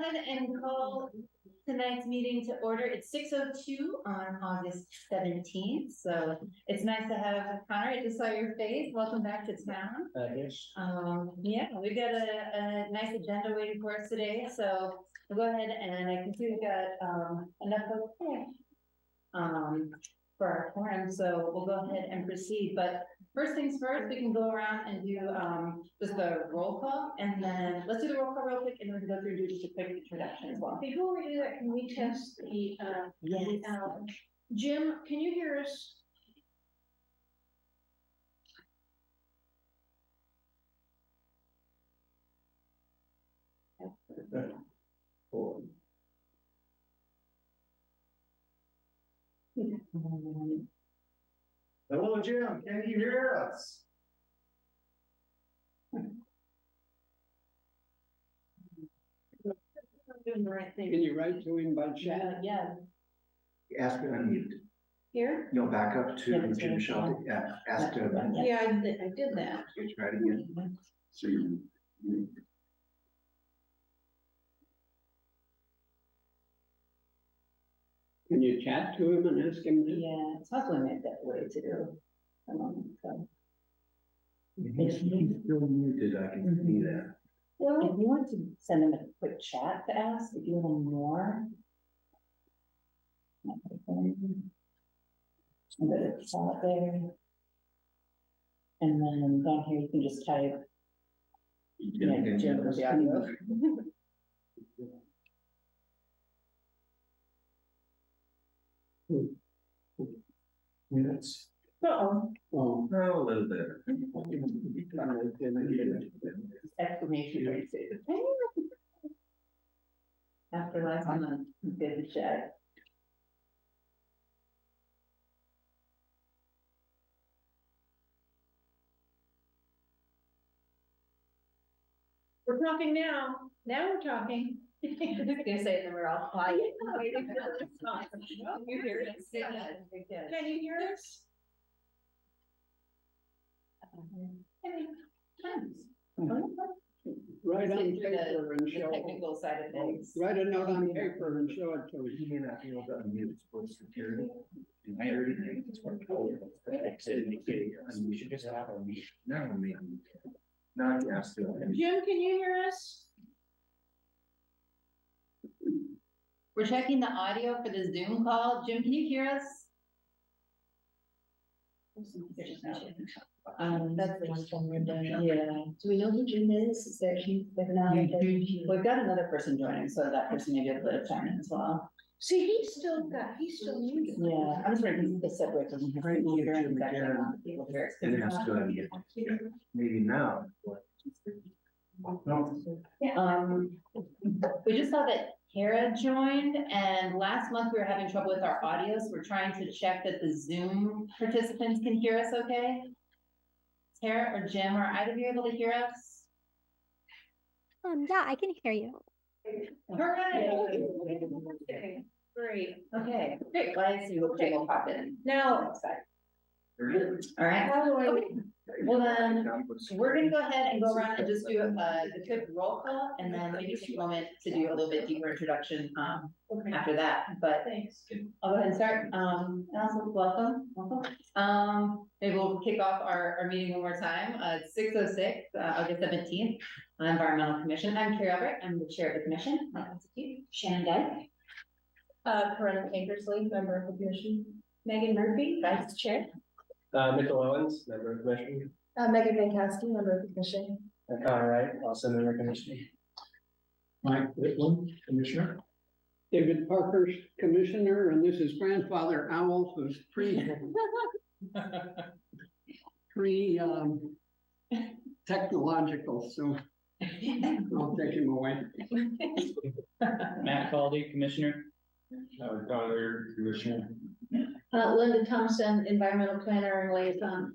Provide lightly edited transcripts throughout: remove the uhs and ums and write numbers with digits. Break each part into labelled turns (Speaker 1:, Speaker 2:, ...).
Speaker 1: ahead and call tonight's meeting to order. It's 6:02 on August 17th. So it's nice to have Connor. I just saw your face. Welcome back to town.
Speaker 2: Yes.
Speaker 1: Yeah, we've got a nice agenda waiting for us today. So we'll go ahead and I can see we've got enough folks here for our forum. So we'll go ahead and proceed. But first things first, we can go around and do just the roll call, and then let's do the roll call real quick, and then we can go through and do just a quick introduction as well.
Speaker 3: Before we do that, can we test the
Speaker 1: Yes.
Speaker 3: Jim, can you hear us?
Speaker 2: Hello, Jim. Can you hear us?
Speaker 3: Doing the right thing.
Speaker 4: Can you write to him by chat?
Speaker 1: Yeah.
Speaker 2: Ask to unmute.
Speaker 3: Here?
Speaker 2: No, back up
Speaker 1: Yeah,
Speaker 2: to
Speaker 1: it's
Speaker 2: Jim
Speaker 1: really
Speaker 2: Shelton.
Speaker 1: fun.
Speaker 2: Yeah, ask to.
Speaker 3: Yeah, I did that.
Speaker 2: Try it again. So you.
Speaker 4: Can you chat to him and ask him?
Speaker 1: Yeah, it's possibly made that way to do. So.
Speaker 2: He's still muted. I can see that.
Speaker 1: Well, if you want to send them a quick chat to ask, if you want more. It's out there. And then down here, you can just type. Yeah, Jim for the audio.
Speaker 2: Minutes.
Speaker 3: Uh-oh.
Speaker 4: Oh,
Speaker 2: No, a little bit.
Speaker 1: Exclamation point. After last month, did the chat.
Speaker 3: We're talking now. Now we're talking.
Speaker 1: I was gonna say, and then we're all quiet. You hear it.
Speaker 3: Can you hear us?
Speaker 4: write on
Speaker 1: Through
Speaker 4: paper and
Speaker 1: The
Speaker 4: show.
Speaker 1: technical side of things.
Speaker 4: Write a note on paper and show it to him.
Speaker 2: You may not be able to unmute. It's for security. I already think it's for code. We should just have a meeting. Now a meeting. Now you ask to.
Speaker 3: Jim, can you hear us?
Speaker 1: We're checking the audio for the Zoom call. Jim, can you hear us?
Speaker 3: That's the one from Renee.
Speaker 1: Yeah. Do we know who Jim is? Is there, we've got another person joining, so that person may be able to chime in as well.
Speaker 3: See, he's still muted.
Speaker 1: Yeah, I'm just wondering if he's separate from his computer and he's actually not able to hear us.
Speaker 2: And it has to unmute. Maybe now. No.
Speaker 1: We just saw that Kara joined, and last month we were having trouble with our audio, so we're trying to check that the Zoom participants can hear us okay. Tara or Jim, are either of you able to hear us?
Speaker 5: Yeah, I can hear you.
Speaker 1: Hooray!
Speaker 3: Great.
Speaker 1: Okay, great. Well, I see what Jim will pop in.
Speaker 3: Now,
Speaker 1: All right.
Speaker 3: how do I?
Speaker 1: Well, then, we're gonna go ahead and go around and just do the quick roll call, and then maybe take a moment to do a little bit deeper introduction after that. But
Speaker 3: Thanks.
Speaker 1: I'll go ahead and start. Also, welcome. Maybe we'll kick off our meeting one more time. It's 6:06, August 17th, Environmental Commission. I'm Carrie Albert. I'm the chair of the commission. Shannon Dyke.
Speaker 3: Corinne Tankersley, member of the commission.
Speaker 1: Megan Murphy, vice chair.
Speaker 6: Mitchell Owens, member of the commission.
Speaker 3: Megan Vankowski, member of the commission.
Speaker 6: Connor Wright, also member of the commission.
Speaker 4: Mike Whitlam, commissioner. David Parker's commissioner, and this is grandfather Owl, who's technological, so I'll take him away.
Speaker 6: Matt Caldy, commissioner. Connor, commissioner.
Speaker 3: Linda Thompson, environmental planner and liaison.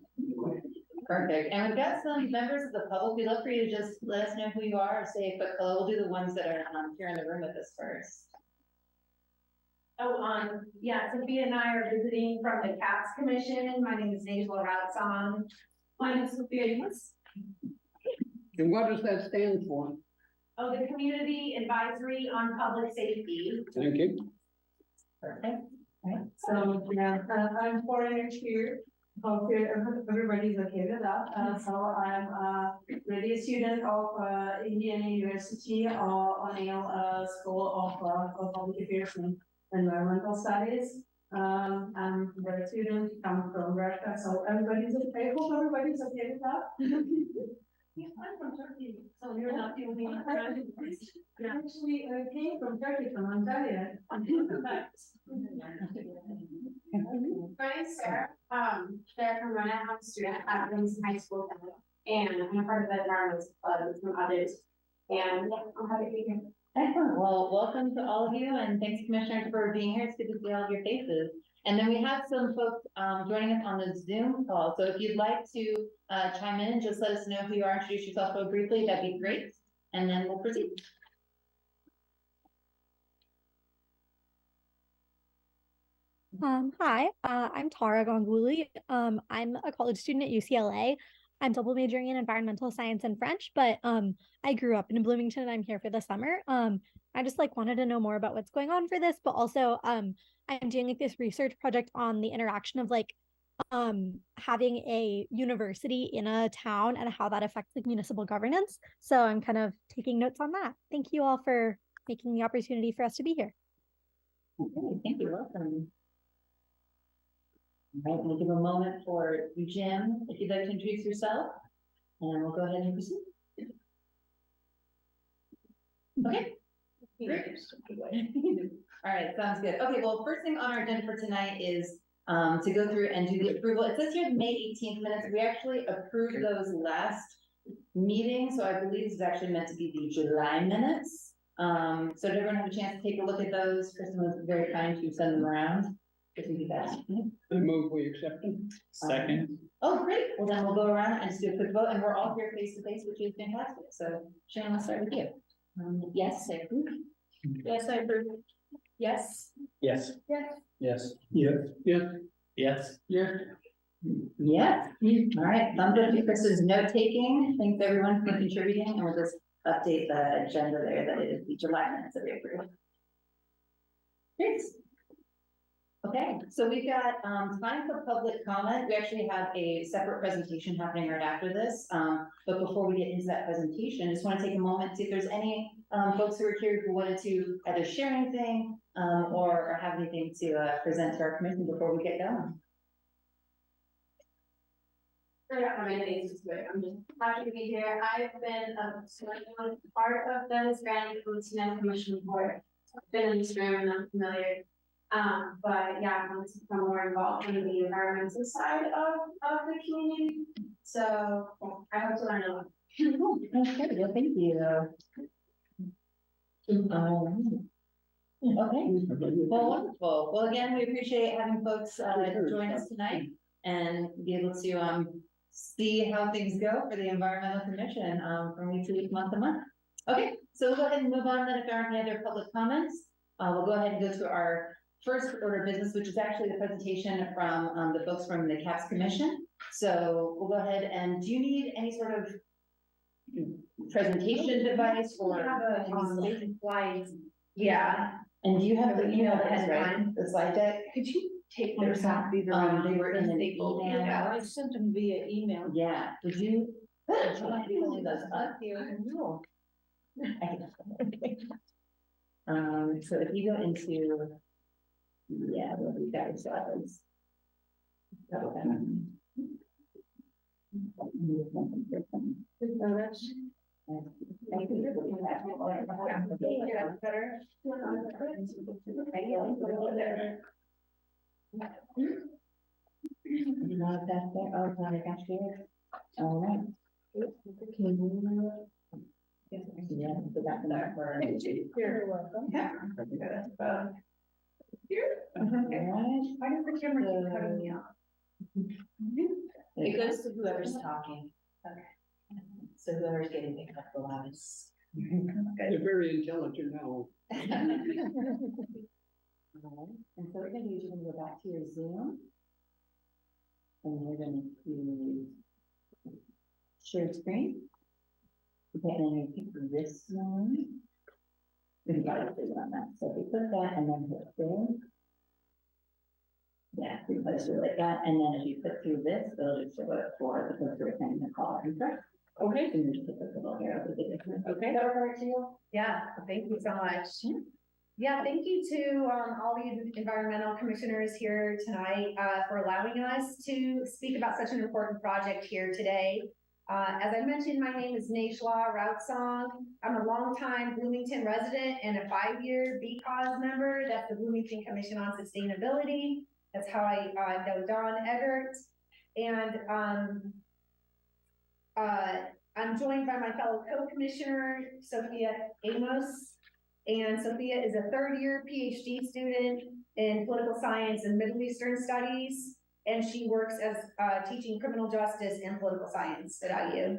Speaker 1: Perfect. And we've got some members of the public. We'd love for you to just let us know who you are or say a quick hello. We'll do the ones that are here in the room with us first.
Speaker 7: Oh, yeah, Sophia and I are visiting from the CAPS Commission. My name is Angela Routson. My name is Sophia. Yes.
Speaker 4: And what does that stand for?
Speaker 7: of the Community Advisory on Public Safety.
Speaker 4: Thank you.
Speaker 1: Perfect.
Speaker 5: So, yeah, I'm foreigner here. Hope everybody's okay with that. So I'm really a student of Indiana University O'Neill School of Public Affairs and Environmental Studies. I'm the student come from Russia, so everybody's okay. I hope everybody's okay with that. Yeah, I'm from Turkey, so you're not the only one. Yeah. Actually, I came from Turkey, from Antalya.
Speaker 7: My name's Sarah, Sarah from Rona, I'm a student at Bloomington High School, and I'm a part of the environmental club with some others. And I'm happy to be here.
Speaker 1: Excellent. Well, welcome to all of you, and thanks, Commissioner, for being here. It's good to see all of your faces. And then we have some folks joining us on the Zoom call. So if you'd like to chime in, just let us know who you are, introduce yourself real briefly. That'd be great. And then we'll proceed.
Speaker 8: Hi, I'm Tara Ganguly. I'm a college student at UCLA. I'm double majoring in environmental science and French, but I grew up in Bloomington and I'm here for the summer. I just wanted to know more about what's going on for this, but also I'm doing this research project on the interaction of having a university in a town and how that affects municipal governance. So I'm kind of taking notes on that. Thank you all for making the opportunity for us to be here.
Speaker 1: Okay, thank you. Welcome. All right, we'll give a moment for you, Jim, if you'd like to introduce yourself, and we'll go ahead and proceed. Okay. Great. All right, sounds good. Okay, well, first thing on our agenda for tonight is to go through and do the approval. It says here May 18th minutes. We actually approved those last meeting, so I believe this is actually meant to be the July minutes. So did everyone have a chance to take a look at those? Kristen was very kind to send them around.
Speaker 4: I move we accept them.
Speaker 2: Second.
Speaker 1: Oh, great. Well, then we'll go around and just do a quick vote, and we're all here face to face, which is fantastic. So Sharon, let's start with you. Yes, I approve.
Speaker 5: Yes, I approve. Yes.
Speaker 2: Yes.
Speaker 5: Yes.
Speaker 2: Yes.
Speaker 4: Yes. Yes.
Speaker 2: Yes.
Speaker 4: Yes.
Speaker 1: Yes. All right. Thumbs up to Kristen's note taking. Thanks everyone for contributing, and we'll just update the agenda there that it is the July minutes that we approved. Great. Okay, so we've got time for public comment. We actually have a separate presentation happening right after this. But before we get into that presentation, I just want to take a moment to see if there's any folks who are here who wanted to either share anything or have anything to present to our commission before we get going.
Speaker 7: I'm just happy to be here. I've been part of the Bloomington Commission board. I've been in this room and I'm familiar. But yeah, I want to become more involved in the environmental side of the community. So yeah, I hope to learn a lot.
Speaker 1: Okay, well, thank you. Okay, well, wonderful. Well, again, we appreciate having folks join us tonight and be able to see how things go for the Environmental Commission from week to week, month to month. Okay, so we'll go ahead and move on then if there aren't any other public comments. We'll go ahead and go to our first order of business, which is actually the presentation from the folks from the CAPS Commission. So we'll go ahead and do you need any sort of presentation device or
Speaker 7: Slides. Yeah.
Speaker 1: and do you have the email that has the slide deck?
Speaker 5: Could you take
Speaker 1: There's
Speaker 5: their copies around?
Speaker 1: they were in an email.
Speaker 5: Yeah, I sent them via email.
Speaker 1: Yeah, would you? Would you like to hold those up here? No. So if you go into, yeah, what we got slides. Not that there, oh, I got you. All right. Yeah, so that's that for.
Speaker 5: You're welcome.
Speaker 1: Yeah.
Speaker 5: Here.
Speaker 1: Alright.
Speaker 5: Why does the camera keep cutting me off?
Speaker 1: It goes to whoever's talking. Okay. So whoever's getting picked up the loudest.
Speaker 4: They're very intelligent now.
Speaker 1: Alright, and so we're gonna usually go back to your Zoom. And we're gonna do share screen. Okay, and then you pick this one. We got to do on that, so if we put that and then hit there. Yeah, we place it like that, and then if you put through this, it'll just show it for the poster thing to call it.
Speaker 3: Okay,
Speaker 1: And you just put this little arrow with the difference.
Speaker 3: okay.
Speaker 1: Is that work for you?
Speaker 9: Yeah, thank you so much. Yeah, thank you to all the environmental commissioners here tonight for allowing us to speak about such an important project here today. As I mentioned, my name is Nejla Routsong. I'm a longtime Bloomington resident and a 5-year BCAUS member. That's the Bloomington Commission on Sustainability. That's how I know Don Eggert. And I'm joined by my fellow co-commissioner, Sophia Amos. And Sophia is a 3rd-year PhD student in political science and Middle Eastern studies. And she works as teaching criminal justice and political science at IU.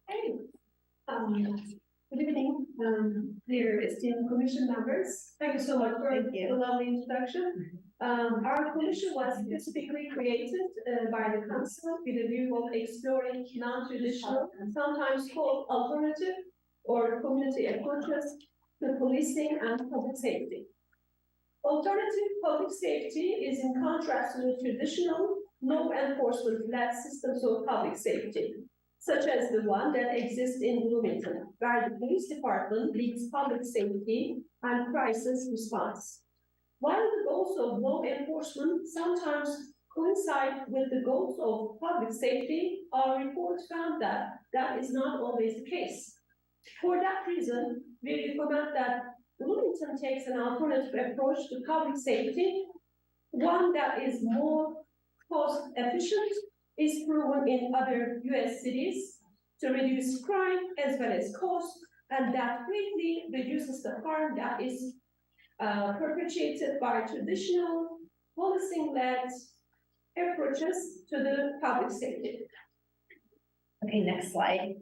Speaker 5: Hey, good evening, dear esteemed commission members. Thank you so much for
Speaker 9: Thank you.
Speaker 5: the lovely introduction. Our commission was specifically created by the council with a view of exploring non-traditional, sometimes called alternative or community approaches to policing and public safety. Alternative public safety is in contrast to the traditional law enforcement-led systems of public safety, such as the one that exists in Bloomington, where the police department leads public safety and crisis response. While the goals of law enforcement sometimes coincide with the goals of public safety, our report found that that is not always the case. For that reason, we recommend that Bloomington takes an alternative approach to public safety, one that is more cost efficient, is proven in other US cities to reduce crime as well as cost, and that greatly reduces the harm that is perpetrated by traditional policing-led approaches to the public safety.
Speaker 9: Okay, next slide.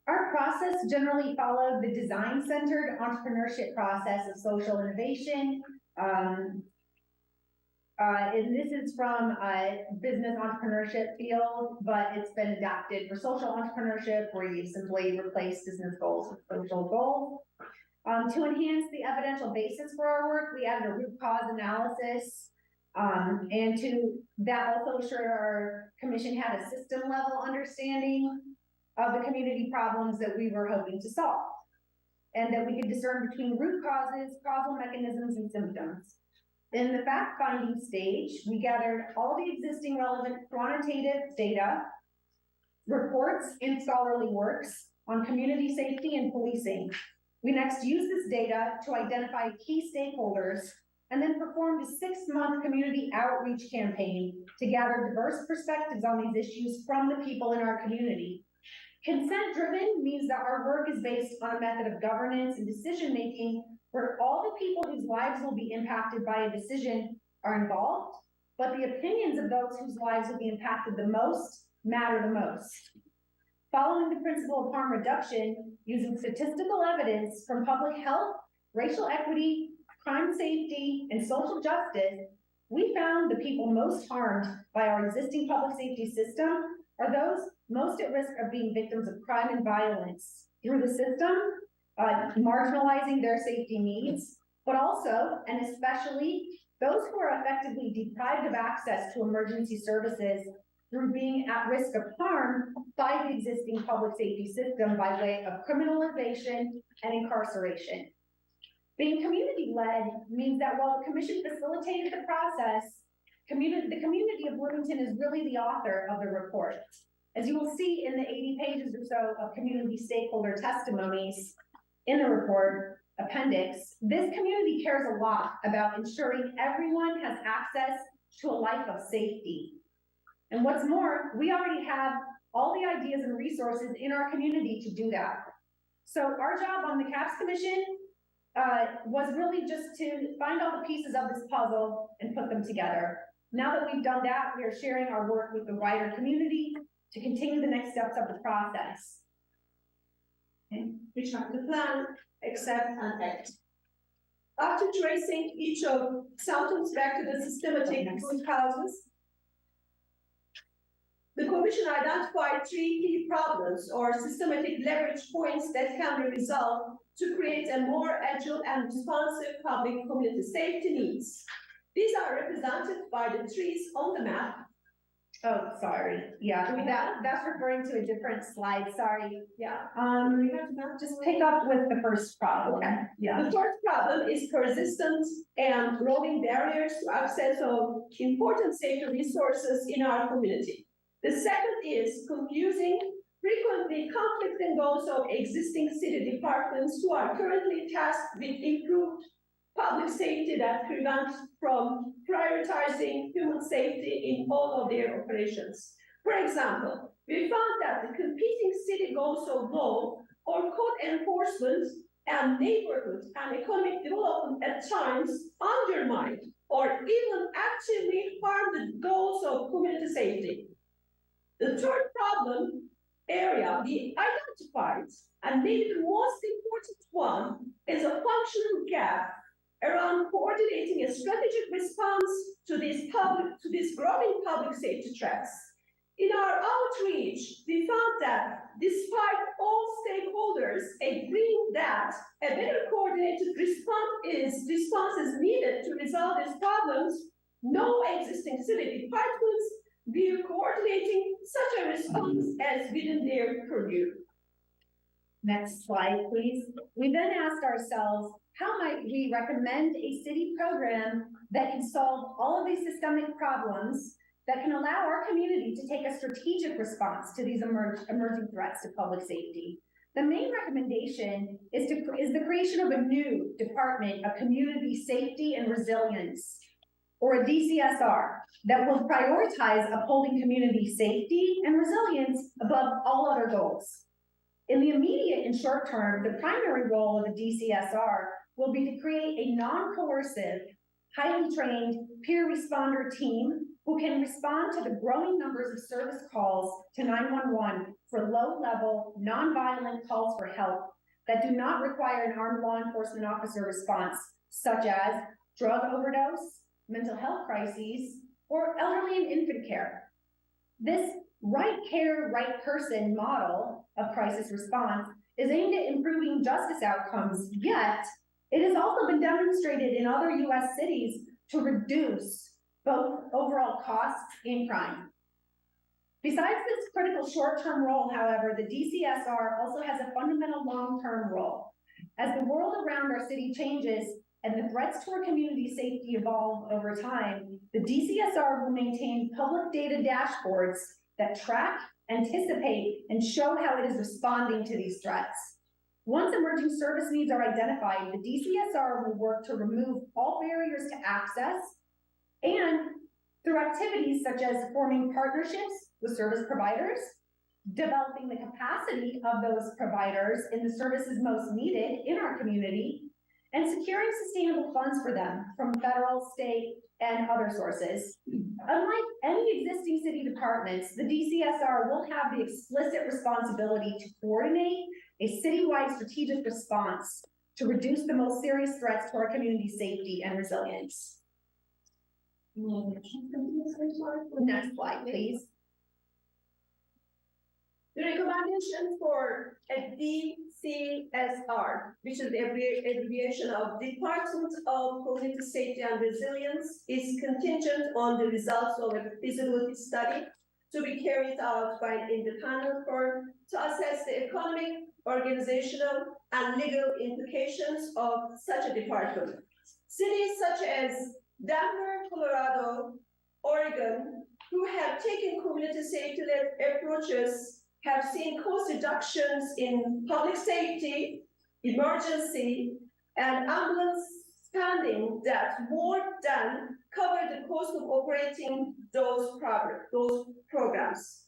Speaker 9: Our process generally followed the design-centered entrepreneurship process of social innovation. And this is from a business entrepreneurship field, but it's been adapted for social entrepreneurship, where you simply replace business goals with social goals. To enhance the evidential basis for our work, we added a root cause analysis. And to that also assured our commission had a system level understanding of the community problems that we were hoping to solve, and that we could discern between root causes, causal mechanisms, and symptoms. In the fact-finding stage, we gathered all the existing relevant quantitative data, reports, and scholarly works on community safety and policing. We next used this data to identify key stakeholders, and then performed a 6-month community outreach campaign to gather diverse perspectives on these issues from the people in our community. Consent-driven means that our work is based on a method of governance and decision-making where all the people whose lives will be impacted by a decision are involved, but the opinions of those whose lives will be impacted the most matter the most. Following the principle of harm reduction, using statistical evidence from public health, racial equity, crime safety, and social justice, we found the people most harmed by our existing public safety system are those most at risk of being victims of crime and violence through the system, marginalizing their safety needs, but also, and especially, those who are effectively deprived of access to emergency services through being at risk of harm by the existing public safety system by way of criminalization and incarceration. Being community-led means that while the commission facilitated the process, the community of Bloomington is really the author of the report. As you will see in the 80 pages or so of community stakeholder testimonies in the report appendix, this community cares a lot about ensuring everyone has access to a life of safety. And what's more, we already have all the ideas and resources in our community to do that. So our job on the CAPS Commission was really just to find all the pieces of this puzzle and put them together. Now that we've done that, we are sharing our work with the wider community to continue the next steps of the process.
Speaker 5: Okay. We try to plan, accept, and act. After tracing each of symptoms back to the systematic root causes,
Speaker 10: The commission identified 3 key problems or systematic leverage points that can be resolved to create a more agile and responsive public community safety needs. These are represented by the trees on the map.
Speaker 9: Oh, sorry. Yeah, that's referring to a different slide. Sorry.
Speaker 10: Yeah.
Speaker 9: Just pick up with the first problem.
Speaker 10: Okay.
Speaker 9: Yeah.
Speaker 10: The first problem is persistent and growing barriers to access of important safety resources in our community. The second is confusing, frequently conflicting goals of existing city departments who are currently tasked with improved public safety that prevents from prioritizing human safety in all of their operations. For example, we found that the competing city goals of law or code enforcement and neighborhood and economic development at times undermine or even actively harm the goals of community safety. The third problem area we identified, and maybe the most important one, is a functional gap around coordinating a strategic response to these growing public safety threats. In our outreach, we found that despite all stakeholders agreeing that a better coordinated response is needed to resolve these problems, no existing city departments view coordinating such a response as within their purview.
Speaker 9: Next slide, please. We then asked ourselves, how might we recommend a city program that can solve all of these systemic problems that can allow our community to take a strategic response to these emerging threats to public safety? The main recommendation is the creation of a new Department of Community Safety and Resilience, or a DCSR, that will prioritize upholding community safety and resilience above all other goals. In the immediate and short term, the primary role of the DCSR will be to create a non-coercive, highly trained peer responder team who can respond to the growing numbers of service calls to 911 for low-level, non-violent calls for help that do not require an armed law enforcement officer response, such as drug overdose, mental health crises, or elderly and infant care. This right care, right person model of crisis response is aimed at improving justice outcomes, yet it has also been demonstrated in other US cities to reduce both overall costs and crime. Besides this critical short-term role, however, the DCSR also has a fundamental long-term role. As the world around our city changes and the threats to our community safety evolve over time, the DCSR will maintain public data dashboards that track, anticipate, and show how it is responding to these threats. Once emerging service needs are identified, the DCSR will work to remove all barriers to access and through activities such as forming partnerships with service providers, developing the capacity of those providers in the services most needed in our community, and securing sustainable funds for them from federal, state, and other sources. Unlike any existing city departments, the DCSR will have the explicit responsibility to coordinate a citywide strategic response to reduce the most serious threats to our community safety and resilience. Next slide, please.
Speaker 10: The recommendation for a DCSR, which is the abbreviation of Department of Community Safety and Resilience, is contingent on the results of a feasibility study to be carried out by an independent firm to assess the economic, organizational, and legal implications of such a department. Cities such as Denver, Colorado, Oregon, who have taken community safety-led approaches, have seen cost reductions in public safety, emergency, and ambulance spending that more than cover the cost of operating those programs.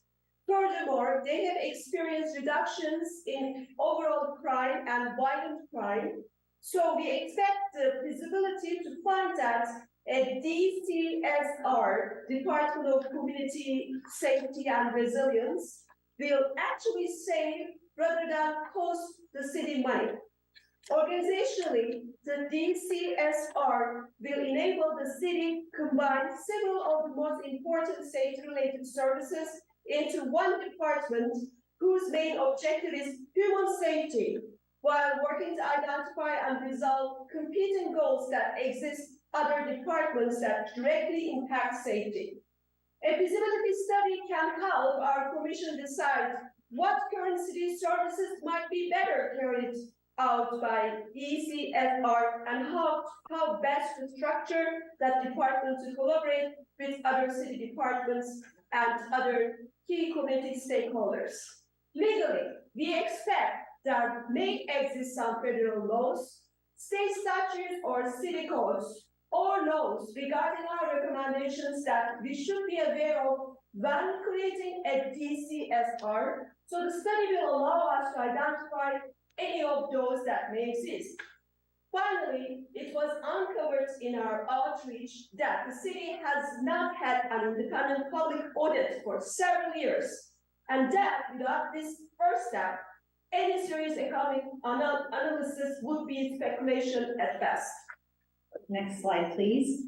Speaker 10: Furthermore, they have experienced reductions in overall crime and violent crime. So we expect the feasibility to find that a DCSR, Department of Community Safety and Resilience, will actually save rather than cost the city money. Organizationally, the DCSR will enable the city to combine several of the most important safety-related services into one department whose main objective is human safety, while working to identify and resolve competing goals that exist other departments that directly impact safety. A feasibility study can help our commission decide what current city services might be better carried out by ECFR and how best to structure that department to collaborate with other city departments and other key community stakeholders. Legally, we expect there may exist some federal laws, state statutes, or city codes, or laws regarding our recommendations that we should be aware of when creating a DCSR. So the study will allow us to identify any of those that may exist. Finally, it was uncovered in our outreach that the city has not had an independent public audit for several years, and that without this first step, any serious economic analysis would be speculation at best.
Speaker 9: Next slide, please.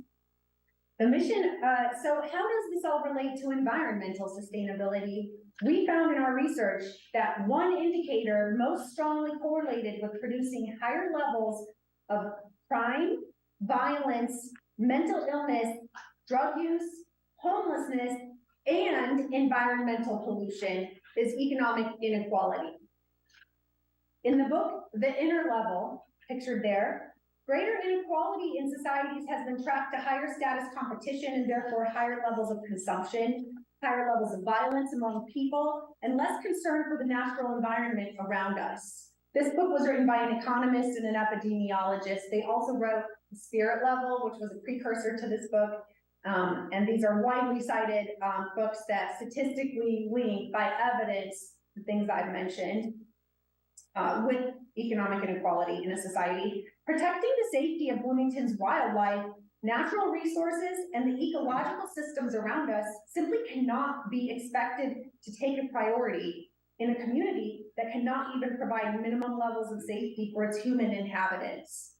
Speaker 9: The mission, so how does this all relate to environmental sustainability? We found in our research that one indicator most strongly correlated with producing higher levels of crime, violence, mental illness, drug use, homelessness, and environmental pollution is economic inequality. In the book, The Inner Level, pictured there, greater inequality in societies has been tracked to higher status competition and therefore higher levels of consumption, higher levels of violence among people, and less concern for the natural environment around us. This book was written by an economist and an epidemiologist. They also wrote The Spirit Level, which was a precursor to this book. And these are widely cited books that statistically link by evidence the things I've mentioned with economic inequality in a society. Protecting the safety of Bloomington's wildlife, natural resources, and the ecological systems around us simply cannot be expected to take a priority in a community that cannot even provide minimum levels of safety for its human inhabitants.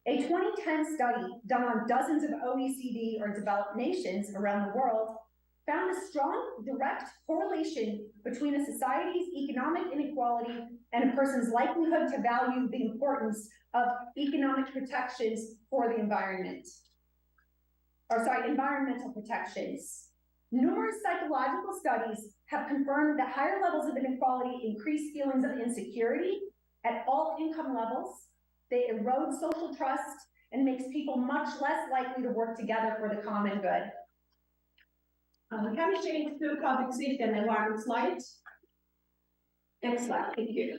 Speaker 9: A 2010 study done on dozens of OECD or developed nations around the world found a strong direct correlation between a society's economic inequality and a person's likelihood to value the importance of economic protections for the environment. Environmental protections. Numerous psychological studies have confirmed that higher levels of inequality increase feelings of insecurity at all income levels. They erode social trust and makes people much less likely to work together for the common good.
Speaker 10: Can we change to public safety and environment slide? Next slide, thank you.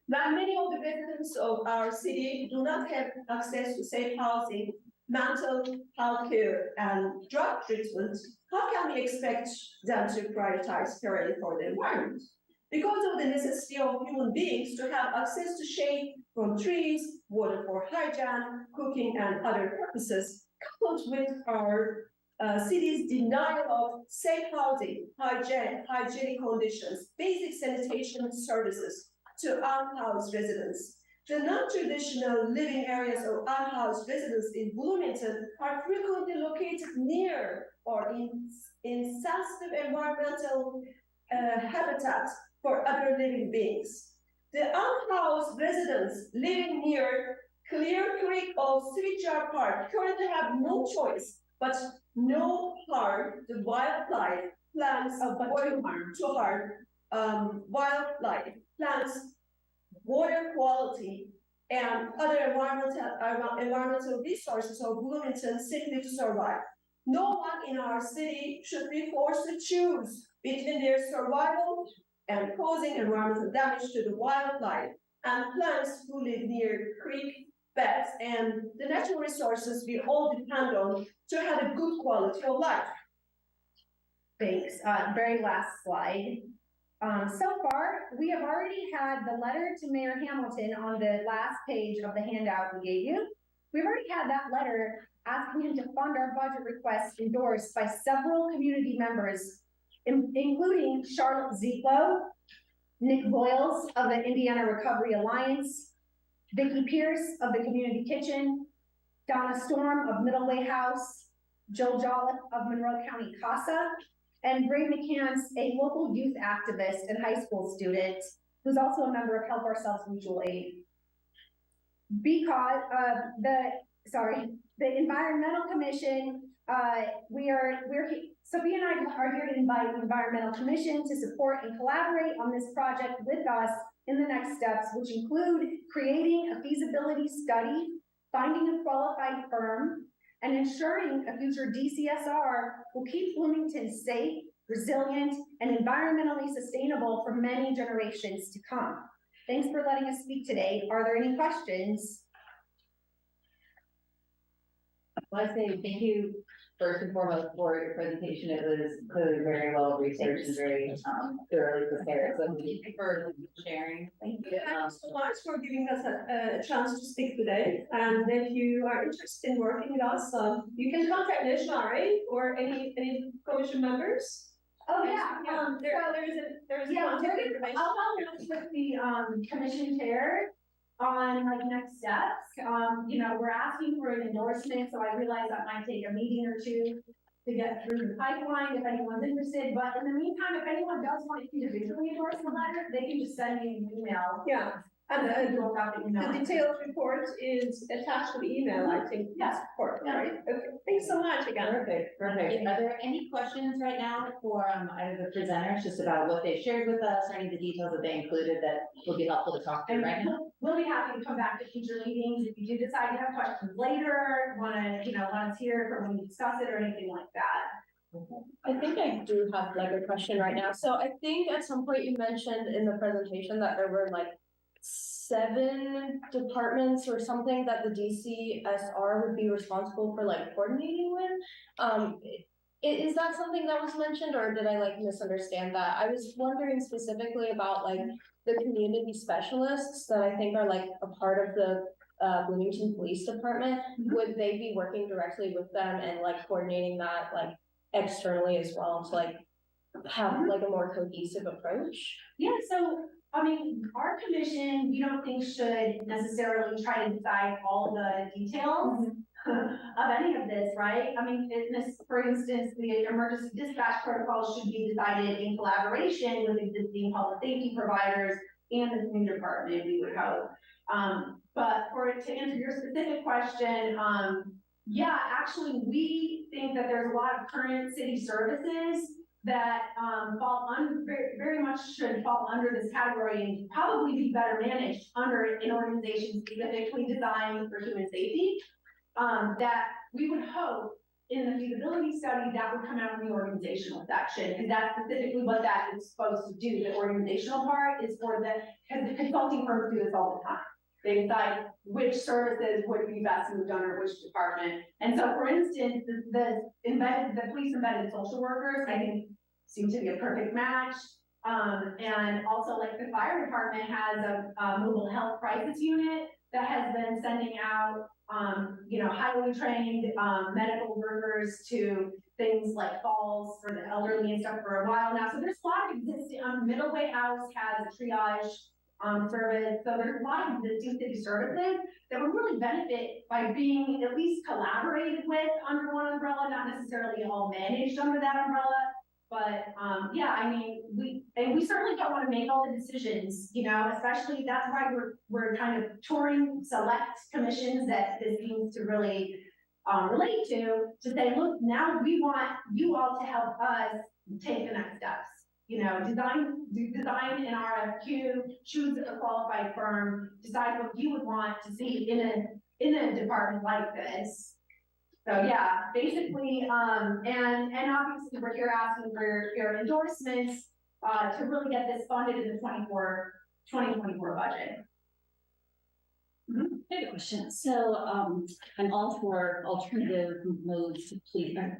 Speaker 10: When many of the residents of our city do not have access to safe housing, mental health care, and drug treatment, how can we expect them to prioritize caring for the environment? Because of the necessity of human beings to have access to shade from trees, water for hygiene, cooking, and other purposes, coupled with our city's denial of safe housing, hygienic conditions, basic sanitation services to unhoused residents. The non-traditional living areas of unhoused residents in Bloomington are frequently located near or in sensitive environmental habitat for other living beings. The unhoused residents living near Clear Creek of Switchyard Park currently have no choice but no harm the wildlife, plants, wildlife, plants, water quality, and other environmental resources of Bloomington simply to survive. No one in our city should be forced to choose between their survival and causing environmental damage to the wildlife and plants who live near creek beds and the natural resources we all depend on to have a good quality of life.
Speaker 9: Thanks. Very last slide. So far, we have already had the letter to Mayor Hamilton on the last page of the handout we gave you. We've already had that letter asking him to fund our budget request endorsed by several community members, including Charlotte Zieglo, Nick Boyles of the Indiana Recovery Alliance, Vicki Pierce of the Community Kitchen, Donna Storm of Middle Way House, Joe Jolliffe of Monroe County CASA, and Ray McCants, a local youth activist and high school student, who's also a member of Help Ourselves Mutual Aid. Because the Environmental Commission, Sophia and I are here to invite the Environmental Commission to support and collaborate on this project with us in the next steps, which include creating a feasibility study, finding a qualified firm, and ensuring a future DCSR will keep Bloomington safe, resilient, and environmentally sustainable for many generations to come. Thanks for letting us speak today. Are there any questions?
Speaker 1: Well, I say thank you first and foremost for your presentation. It was clearly very well researched and very thoroughly prepared. So thank you for sharing. Thank you.
Speaker 10: Thank you so much for giving us a chance to speak today. And if you are interested in working with us, you can contact National RA or any commission members.
Speaker 9: Oh, yeah.
Speaker 10: There's
Speaker 9: Yeah,
Speaker 10: contact information.
Speaker 9: I'll follow up with the commission chair on like next steps. You know, we're asking for an endorsement, so I realize that might take a meeting or two to get through the pipeline if anyone's interested. But in the meantime, if anyone does want to individually endorse the letter, they can just send me an email.
Speaker 10: Yeah. And
Speaker 9: The
Speaker 10: the detailed report is attached to the email, I think.
Speaker 9: Yes.
Speaker 10: Report, right? Okay. Thanks so much again.
Speaker 1: Perfect, perfect. Are there any questions right now for either the presenters, just about what they shared with us, or any of the details that they included that would be helpful to talk through right now?
Speaker 9: We'll be happy to come back to future meetings if you do decide to have questions later, want us here for when we discuss it or anything like that.
Speaker 11: I think I do have like a question right now. So I think at some point you mentioned in the presentation that there were like 7 departments or something that the DCSR would be responsible for like coordinating with. Is that something that was mentioned, or did I like misunderstand that? I was wondering specifically about like the community specialists that I think are like a part of the Bloomington Police Department. Would they be working directly with them and like coordinating that like externally as well to like have like a more cohesive approach?
Speaker 9: Yeah, so I mean, our commission, we don't think should necessarily try to decide all the details of any of this, right? I mean, for instance, the emergency dispatch protocols should be decided in collaboration with existing public safety providers and the community department, we would hope. But to answer your specific question, yeah, actually, we think that there's a lot of current city services that very much should fall under this category and probably be better managed under an organization specifically designed for human safety. That we would hope in the feasibility study that would come out in the organizational section, because that's specifically what that is supposed to do. The organizational part is for because the consulting firms do this all the time. They decide which services would be best moved under which department. And so, for instance, the police embedded social workers, I think, seem to be a perfect match. And also, like, the fire department has a mobile health crisis unit that has been sending out, highly trained medical workers to things like falls for the elderly and stuff for a while now. So there's a lot of existing. Middleway House has a triage service. So there's a lot of existing city services that would really benefit by being at least collaborated with under one umbrella, not necessarily all managed under that umbrella. But yeah, I mean, we certainly don't want to make all the decisions, especially that's why we're kind of touring select commissions that this seems to really relate to say, look, now we want you all to help us take the next steps. Design an RFQ, choose a qualified firm, decide what you would want to see in a department like this. So yeah, basically, and obviously we're here asking for your endorsements to really get this funded in the 2024 budget.
Speaker 12: I have a question. So I'm all for alternative modes to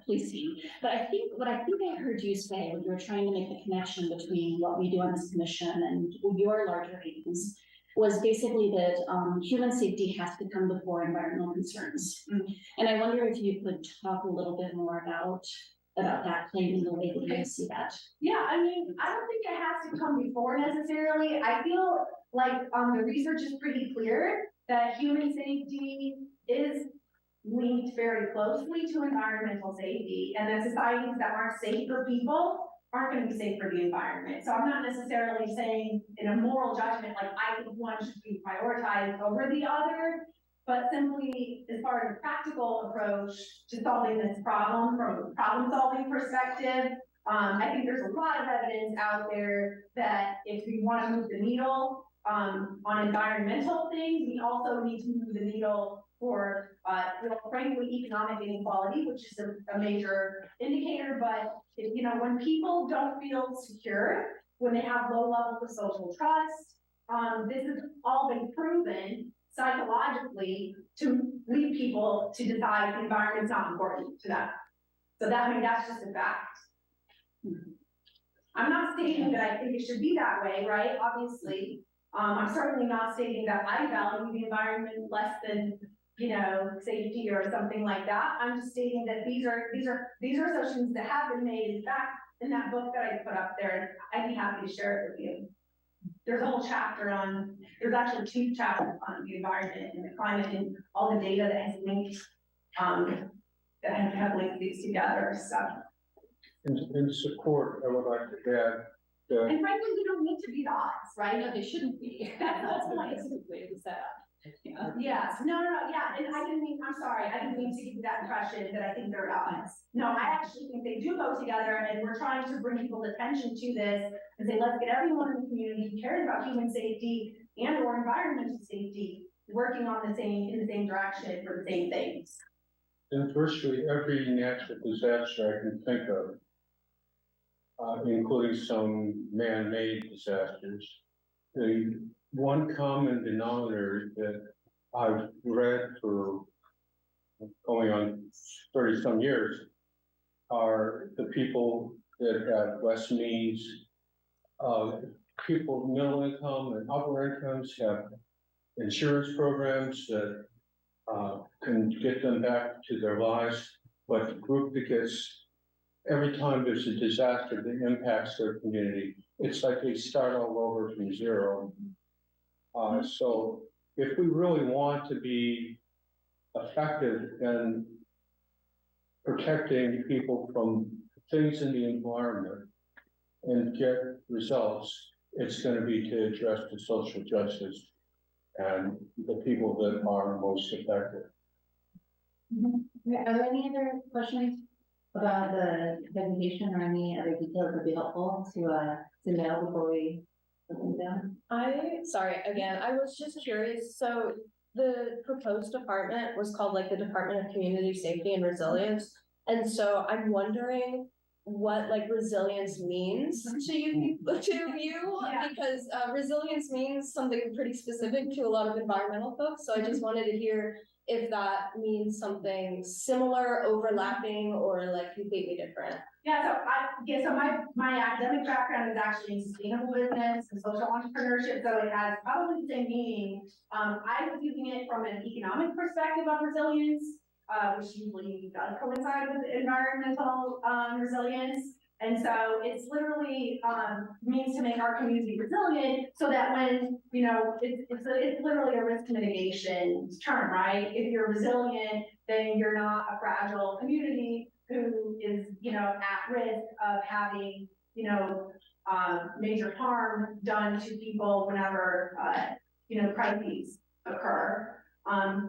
Speaker 12: policing, but what I think I heard you say when you were trying to make the connection between what we do on this commission and your larger aims was basically that human safety has to come before environmental concerns. And I wonder if you could talk a little bit more about that claim and the way that you see that.
Speaker 9: Yeah, I mean, I don't think it has to come before necessarily. I feel like the research is pretty clear that human safety is linked very closely to environmental safety, and that societies that aren't safe for people aren't gonna be safe for the environment. So I'm not necessarily saying in a moral judgment, like I think one should be prioritized over the other, but simply as far as a practical approach to solving this problem from a problem-solving perspective, I think there's a lot of evidence out there that if we want to move the needle on environmental things, we also need to move the needle for, frankly, economic inequality, which is a major indicator. But you know, when people don't feel secure, when they have low levels of social trust, this has all been proven psychologically to lead people to decide the environment's not important to them. So that, I mean, that's just a fact. I'm not stating that I think it should be that way, right? Obviously, I'm certainly not stating that I value the environment less than, you know, safety or something like that. I'm just stating that these are assumptions that have been made. In fact, in that book that I put up there, I'd be happy to share it with you. There's a whole chapter on, there's actually 2 chapters on the environment and the climate and all the data that has linked, that have linked these together, so.
Speaker 6: In support, I would like to add that.
Speaker 9: And frankly, we don't need to be the odds, right?
Speaker 12: No, they shouldn't be.
Speaker 9: That's the point.
Speaker 12: That's the way it was set up. Yeah.
Speaker 9: Yes, no, yeah, and I didn't mean, I'm sorry, I didn't mean to give you that impression that I think they're at odds. No, I actually think they do go together, and we're trying to bring people's attention to this and say, let's get everyone in the community who cares about human safety and or environmental safety working on the same, in the same direction for the same things.
Speaker 6: In virtually every natural disaster I can think of, including some man-made disasters, the one common denominator that I've read for going on 30-some years are the people that have less means. People with middle income and upper incomes have insurance programs that can get them back to their lives, but the group that gets, every time there's a disaster that impacts their community, it's like they start all over from zero. So if we really want to be effective in protecting people from things in the environment and get results, it's going to be to address the social justice and the people that are most affected.
Speaker 1: Are there any other questions about the presentation or any other details that would be helpful to know before we put them down?
Speaker 11: Sorry, again, I was just curious, so the proposed department was called like the Department of Community Safety and Resilience. And so I'm wondering what like resilience means to you, because resilience means something pretty specific to a lot of environmental folks. So I just wanted to hear if that means something similar, overlapping, or like completely different.
Speaker 9: Yeah, so my academic background is actually in sustainable business and social entrepreneurship, so it has probably the same meaning. I was using it from an economic perspective of resilience, which usually does coincide with environmental resilience. And so it's literally means to make our community resilient so that when, you know, it's literally a risk mitigation term, right? If you're resilient, then you're not a fragile community who is, you know, at risk of having, you know, major harm done to people whenever, you know, crises occur.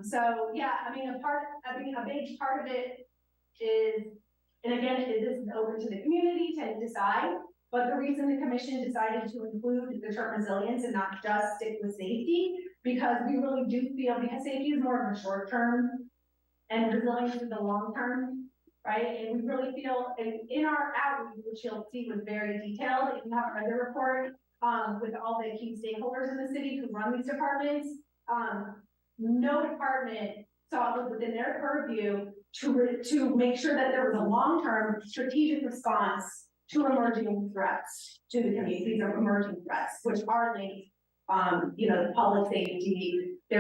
Speaker 9: So yeah, I mean, a big part of it is, and again, this is open to the community to decide, but the reason the commission decided to include the term resilience and not just stick with safety, because we really do feel, because safety is more of a short term and resilience is the long term, right? And we really feel, in our outreach, which you'll see was very detailed, if you haven't read the report, with all the key stakeholders in the city who run these departments, no department saw it within their purview to make sure that there was a long-term strategic response to emerging threats to the community. These are emerging threats, which are linked, you know, public safety. They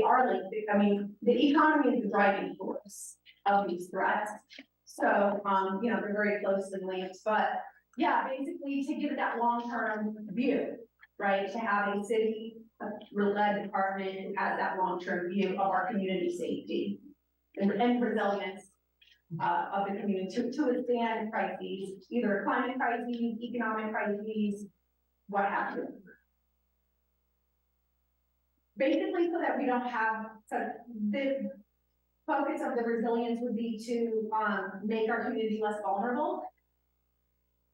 Speaker 9: are linked. I mean, the economy is the driving force of these threats. So, you know, they're very closely linked. But yeah, basically to give it that long-term view, right? To have a city led department who has that long-term view of our community safety. and resilience of the community to withstand crises, either climate crises, economic crises, what have you. Basically, so that we don't have, so the focus of the resilience would be to make our community less vulnerable.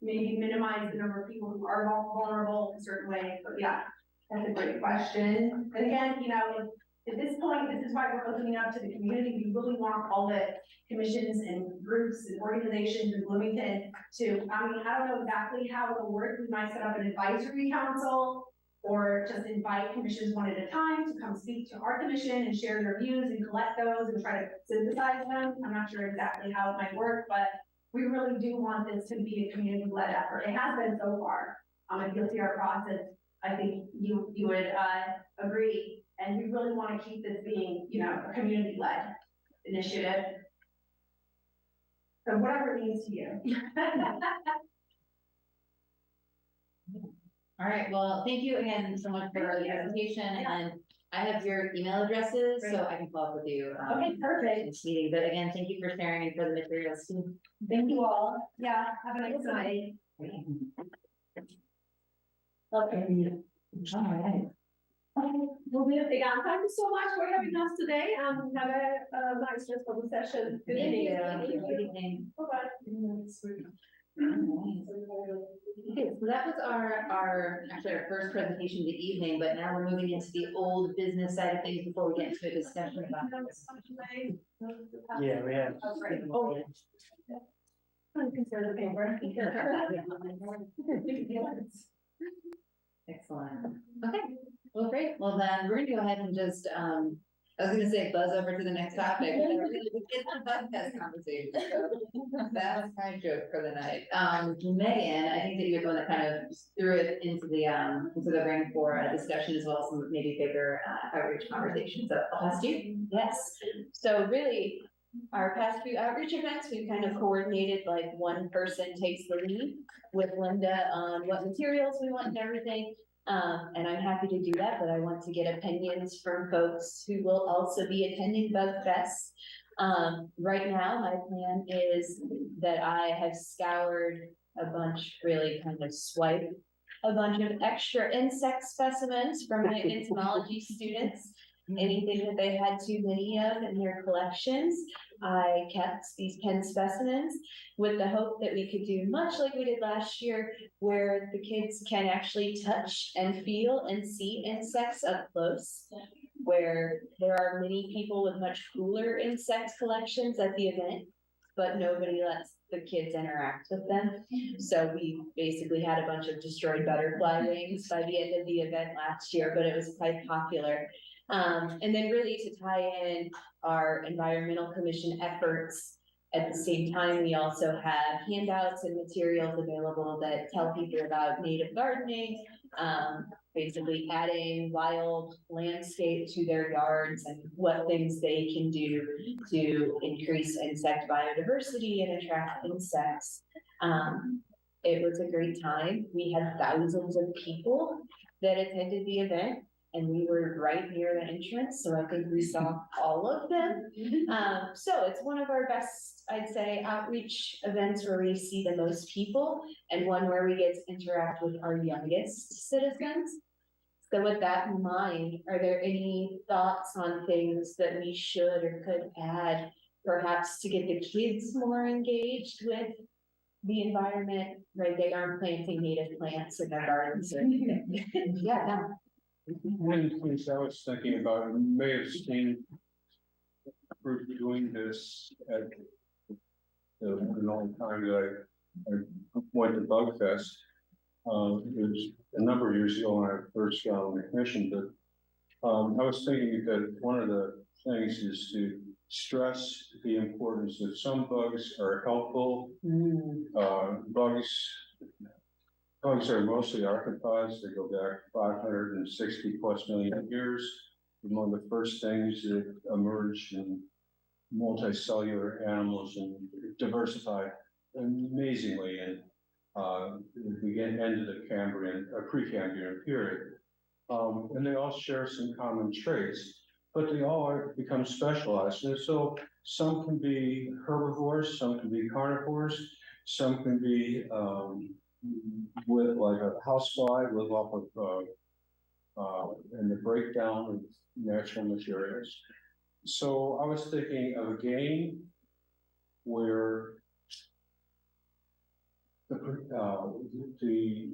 Speaker 9: Maybe minimize the number of people who are vulnerable in a certain way, but yeah, that's a great question. And again, you know, at this point, this is why we're opening up to the community. We really want all the commissions and groups and organizations in Bloomington to, I mean, I don't know exactly how it will work. We might set up an advisory council or just invite commissions one at a time to come speak to our commission and share their views and collect those and try to synthesize them. I'm not sure exactly how it might work, but we really do want this to be a community-led effort. It has been so far. If you'll see our process, I think you would agree. And we really want to keep this being, you know, a community-led initiative. So whatever it means to you.
Speaker 1: All right, well, thank you again so much for the presentation, and I have your email addresses, so I can follow up with you.
Speaker 9: Okay, perfect.
Speaker 1: This meeting, but again, thank you for sharing and for the materials too.
Speaker 9: Thank you all. Yeah, have a nice night.
Speaker 1: Okay. All right.
Speaker 10: Well, again, thank you so much for having us today, and have a nice rest of the session. Good evening.
Speaker 1: Good evening.
Speaker 10: Bye-bye.
Speaker 1: Okay, so that was actually our first presentation of the evening, but now we're moving into the old business side of things before we get into a discussion about this.
Speaker 2: Yeah, we have.
Speaker 1: Oh.
Speaker 9: Consider the paper.
Speaker 1: Excellent. Okay, well, great. Well, then we're gonna go ahead and just, I was gonna say buzz over to the next topic, but I really it's the buzz test conversation. So that's my joke for the night. Megan, I think that you're the one that kind of threw it into the ring for a discussion as well as some maybe bigger outreach conversations. So I'll pass to you.
Speaker 11: Yes, so really, our past few outreach events, we've kind of coordinated, like one person takes the lead with Linda on what materials we want and everything. And I'm happy to do that, but I want to get opinions from folks who will also be attending Bug Fest. Right now, my plan is that I have scoured a bunch, really kind of swiped a bunch of extra insect specimens from my entomology students. Anything that they had too many of in their collections, I kept these pen specimens with the hope that we could do much like we did last year, where the kids can actually touch and feel and see insects up close, where there are many people with much cooler insect collections at the event, but nobody lets the kids interact with them. So we basically had a bunch of destroyed butterfly wings by the end of the event last year, but it was quite popular. And then really to tie in our environmental commission efforts, at the same time, we also have handouts and materials available that tell people about native gardening, basically adding wild landscape to their yards and what things they can do to increase insect biodiversity and attract insects. It was a great time. We had thousands of people that attended the event, and we were right near the entrance, so I think we saw all of them. So it's one of our best, I'd say, outreach events where we see the most people, and one where we get to interact with our youngest citizens. So with that in mind, are there any thoughts on things that we should or could add, perhaps to get the kids more engaged with the environment, right? They aren't planting native plants in their gardens or anything. Yeah, no.
Speaker 6: One of the things I was thinking about, you may have seen a group doing this at the long time that I went to Bug Fest. It was a number of years ago when I first got on the commission, but I was thinking that one of the things is to stress the importance that some bugs are helpful. Bugs are mostly arthropods. They go back 560 plus million years. One of the first things that emerged in multicellular animals and diversified amazingly in the end of the Cambrian, Precambrian period. And they all share some common traits. but they all are become specialized. And so some can be herbivores, some can be carnivores, some can be, with like a housefly, live off of, and the breakdown of natural materials. So I was thinking of a game where the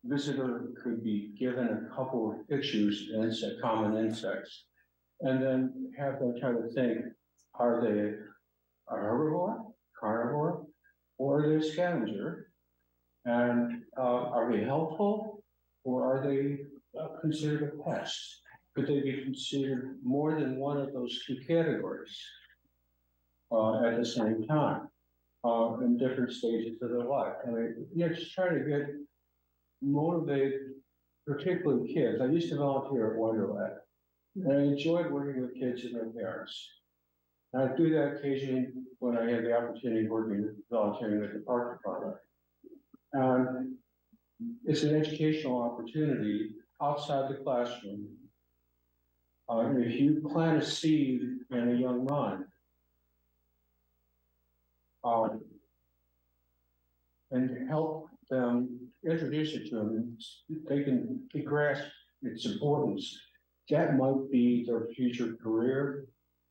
Speaker 6: visitor could be given a couple of pictures of common insects, and then have them try to think, are they a herbivore, carnivore, or are they a scavenger? And are they helpful, or are they considered a pest? Could they be considered more than one of those two categories at the same time, in different stages of their life? I mean, just trying to get motivated, particularly kids. I used to volunteer at Wonderland, and I enjoyed working with kids and their parents. And I do that occasionally when I have the opportunity of volunteering with the park department. And it's an educational opportunity outside the classroom. If you plant a seed in a young mind, and help them, introduce it to them, they can grasp its importance. That might be their future career,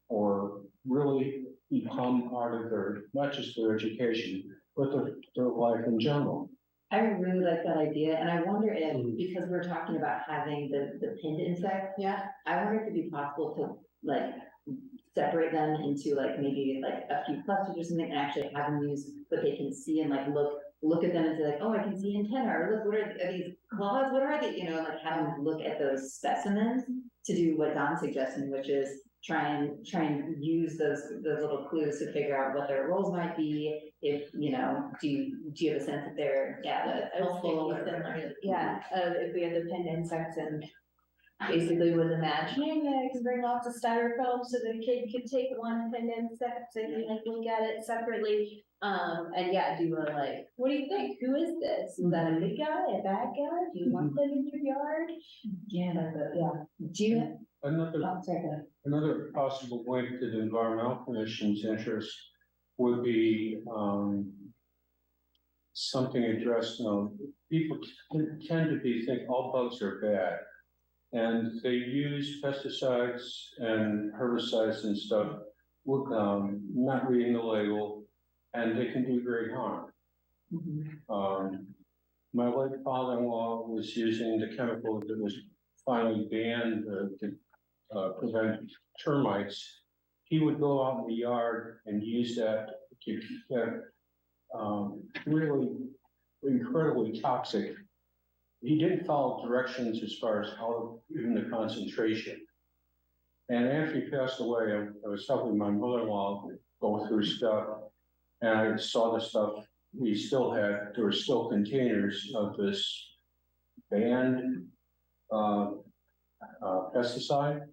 Speaker 6: or really become part of their, not just their education, but their life in general.
Speaker 1: I really like that idea, and I wonder if, because we're talking about having the pinned insect,
Speaker 3: Yeah.
Speaker 1: I wonder if it'd be possible to like separate them into like maybe like a few clusters or something, and actually have them use what they can see and like look at them and say like, oh, I can see antenna, or look, what are these claws? What are they? You know, like have them look at those specimens to do what Don's suggesting, which is try and use those little clues to figure out what their roles might be. If, you know, do you have a sense that they're, helpful?
Speaker 3: If we had the pinned insects, and basically was imagining that I can bring lots of styrofoam so the kid could take one pinned insect and like look at it separately. And yeah, do a like, what do you think? Who is this? Is that a good guy, a bad guy? Do you want them in your yard?
Speaker 1: Yeah, do you?
Speaker 6: Another possible link to the Environmental Commission's interest would be something addressed. People tend to think all bugs are bad, and they use pesticides and herbicides and stuff with not reading the label, and they can do great harm. My late father-in-law was using the chemical that was finally banned to prevent termites. He would go out in the yard and use that to get really incredibly toxic. He didn't follow directions as far as how, even the concentration. And after he passed away, I was helping my mother-in-law go through stuff, and I saw the stuff we still had. There were still containers of this banned pesticide.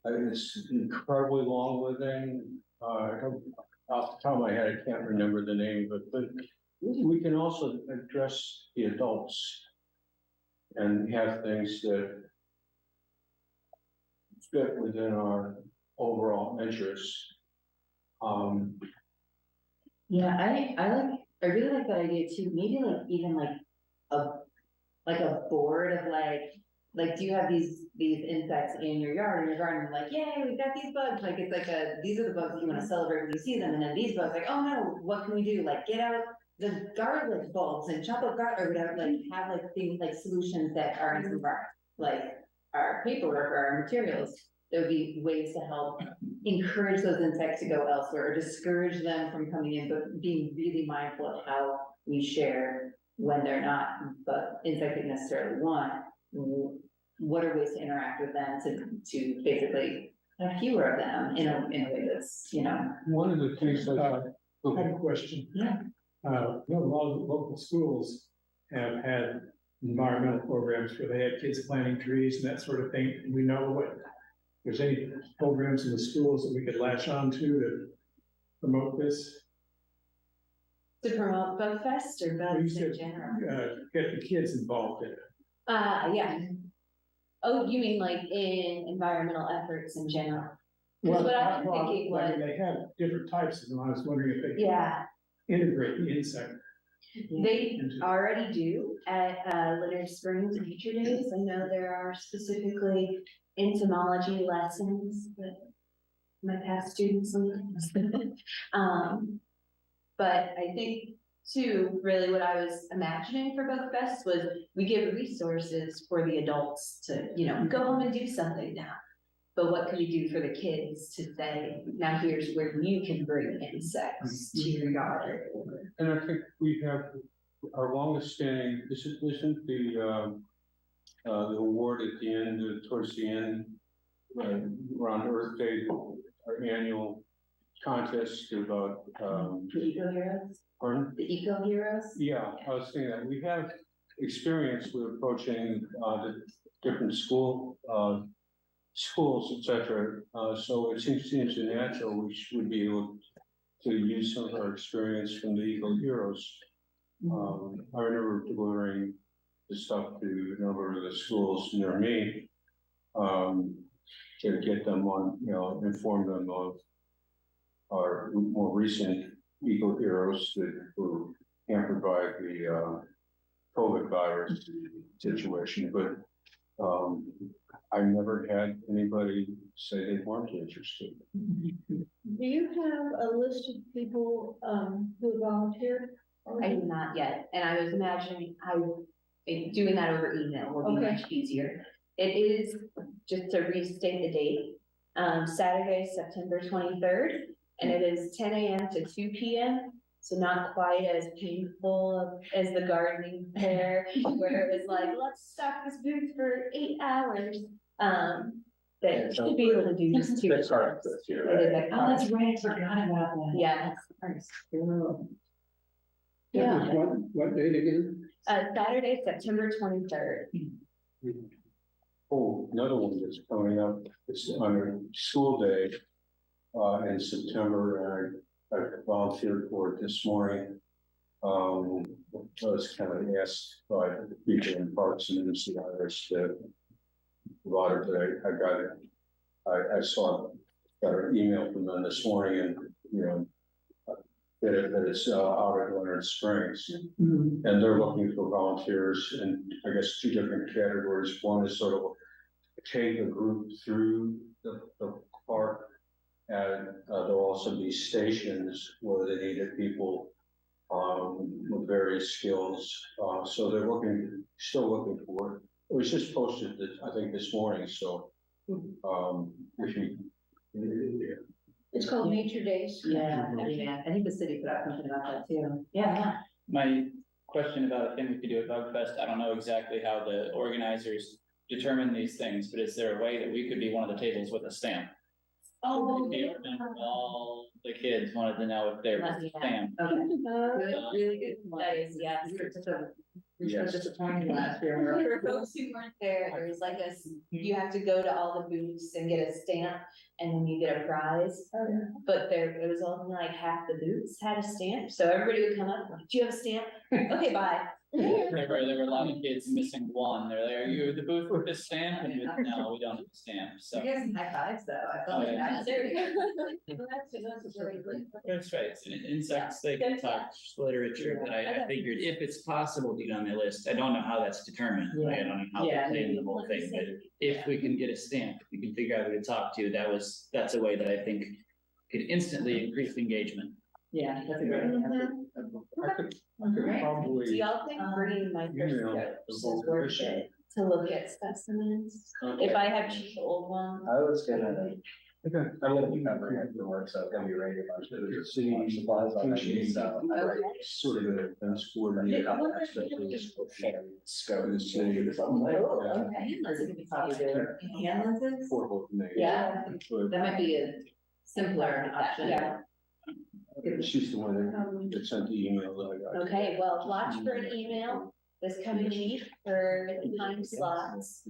Speaker 6: It's incredibly long-living. Off the top of my head, I can't remember the name of it, but we can also address the adults and have things that fit within our overall interests.
Speaker 1: Yeah, I really like that idea too. Maybe like even like a board of like, do you have these insects in your yard, in your garden? Like, yay, we've got these bugs. Like, it's like these are the bugs that you want to celebrate when you see them. And then these bugs, like, oh no, what can we do? Like, get out the garlic bulbs and chop up garlic or whatever. Like, have like things like solutions that are in some of our, like, our paperwork or our materials. There would be ways to help encourage those insects to go elsewhere or discourage them from coming in, but being really mindful of how we share when they're not, but insects that necessarily want. What are ways to interact with them to basically have fewer of them in a way that's, you know.
Speaker 6: One of the things that
Speaker 13: I have a question.
Speaker 1: Yeah.
Speaker 13: A lot of local schools have had environmental programs where they had kids planting trees and that sort of thing. And we know what, there's any programs in the schools that we could latch on to promote this?
Speaker 3: To promote Bug Fest or bugs in general?
Speaker 13: Get the kids involved in it.
Speaker 3: Yeah. Oh, you mean like in environmental efforts in general?
Speaker 13: Well,
Speaker 3: Because what I'm
Speaker 13: well,
Speaker 3: thinking
Speaker 13: I mean,
Speaker 3: was,
Speaker 13: they have different types of them. I was wondering if they could
Speaker 3: yeah,
Speaker 13: integrate the insect.
Speaker 3: they already do at Leonard Springs Nature Days. I know there are specifically entomology lessons that my past students learn. But I think too, really what I was imagining for both fests was we give resources for the adults to, you know, go home and do something now. But what can we do for the kids to say, now here's where you can bring insects to your yard?
Speaker 6: And I think we have our longest standing, isn't the award at the end, towards the end, around Earth Day, our annual contest about,
Speaker 3: The Eco Heroes?
Speaker 6: pardon?
Speaker 3: The Eco Heroes?
Speaker 6: Yeah, I was thinking that we have experience with approaching, the different schools, et cetera. So it seems natural we would be able to use some of our experience from the Eco Heroes. I remember delivering the stuff to a number of the schools near me, to get them on, you know, inform them of our more recent Eco Heroes that were hampered by the COVID virus situation, but I never had anybody say they weren't interested.
Speaker 3: Do you have a list of people who volunteered? I do not yet, and I was imagining doing that over email will be much easier. It is, just to restate the date, Saturday, September 23rd, and it is 10 a.m. to 2 p.m. So not quite as painful as the gardening fair, where it was like, let's stock this booth for 8 hours. That should be able to do just 2 hours.
Speaker 1: Oh, that's right, I forgot about that.
Speaker 3: Yeah.
Speaker 4: That was what date again?
Speaker 3: Saturday, September 23rd.
Speaker 6: Oh, another one that's coming up, it's on a school day, in September, and I volunteered for it this morning. I was kind of asked by the people in Parks and Municipalities to provide it, but I got it. I saw, got an email from them this morning, and, you know, that it's out at Leonard Springs. And they're looking for volunteers in, I guess, 2 different categories. One is sort of take a group through the park, and there'll also be stations where they needed people with various skills. So they're still looking for it. It was just posted, I think, this morning. So if you.
Speaker 3: It's called Nature Days. Yeah, I think the city put out something about that too. Yeah.
Speaker 14: My question about a thing we could do at Bug Fest, I don't know exactly how the organizers determine these things, but is there a way that we could be one of the tables with a stamp?
Speaker 3: Oh.
Speaker 14: All the kids wanted to know if they were stamped.
Speaker 3: Okay. Good, really good. That is, yes.
Speaker 2: Yes.
Speaker 3: Disappointing last year. For folks who weren't there, there was like you have to go to all the booths and get a stamp, and then you get a prize. But it was only like half the booths had a stamp, so everybody would come up, like, do you have a stamp? Okay, bye.
Speaker 14: There were a lot of kids missing one. They're like, are you at the booth with this stamp? And no, we don't have a stamp, so.
Speaker 1: You guys some high fives though, I felt
Speaker 14: Oh,
Speaker 1: like
Speaker 14: yeah.
Speaker 1: that.
Speaker 3: There you go. That's very good.
Speaker 14: That's right, it's insects, they can touch literature, but I figured if it's possible to get on the list, I don't know how that's determined. Right? I don't know how
Speaker 1: Yeah.
Speaker 14: they play in the whole thing, but if we can get a stamp, if we can figure out who to talk to, that's a way that I think could instantly increase engagement.
Speaker 1: Yeah, that's a great idea.
Speaker 6: I could probably.
Speaker 3: Do y'all think bringing microscopes is worth it to look at specimens? If I have cheap old ones?
Speaker 2: I was gonna. I'm gonna be covering it for work, so it's gonna be ready a bunch of supplies on that, so.
Speaker 6: Sort of an events coordinator.
Speaker 2: Scope.
Speaker 1: Oh, okay. That's a good topic there. Hand lenses? Yeah, that might be a simpler option.
Speaker 3: Yeah.
Speaker 6: She's the one that sent the email that I got.
Speaker 3: Okay, well, watch for an email this coming week for the time slots.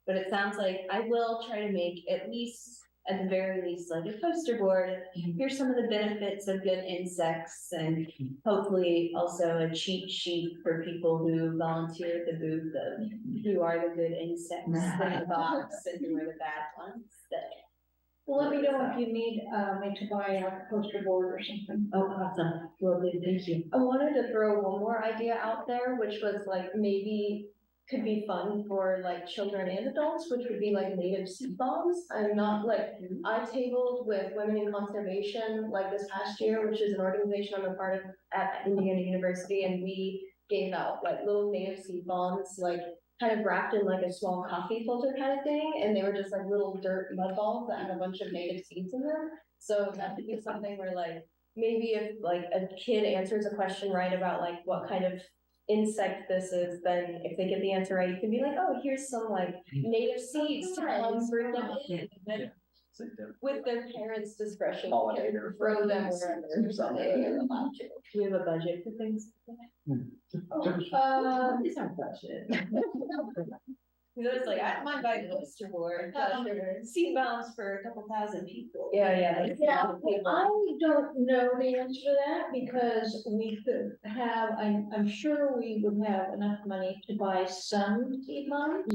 Speaker 3: But it sounds like I will try to make at least at the very least, like a poster board. Here's some of the benefits of good insects, and hopefully also a cheat sheet for people who volunteer at the booth of who are the good insects in the box and who are the bad ones.
Speaker 9: Well, let me know if you need, me to buy a poster board or something.
Speaker 3: Oh, awesome. Lovely, thank you.
Speaker 11: I wanted to throw one more idea out there, which was like maybe could be fun for like children and adults, which would be like native seed bombs. I'm not like, I tabled with Women in Conservation like this past year, which is an organization I'm a part of at Indiana University, and we gave out like little native seed bombs, like kind of wrapped in like a small coffee filter kind of thing, and they were just like little dirt mud balls that had a bunch of native seeds in them. So that could be something where like, maybe if like a kid answers a question right about like what kind of insect this is, then if they get the answer right, you can be like, oh, here's some like native seeds to come bring them in. And with their parents' discretion, you can throw them wherever or something they're allowed to.
Speaker 3: Do we have a budget for things?
Speaker 9: It's our budget.
Speaker 3: It's like, I don't mind buying a poster board, seed bombs for a couple thousand people.
Speaker 11: Yeah.
Speaker 9: I don't know the answer to that, because we could have, I'm sure we would have enough money to buy some seed bombs.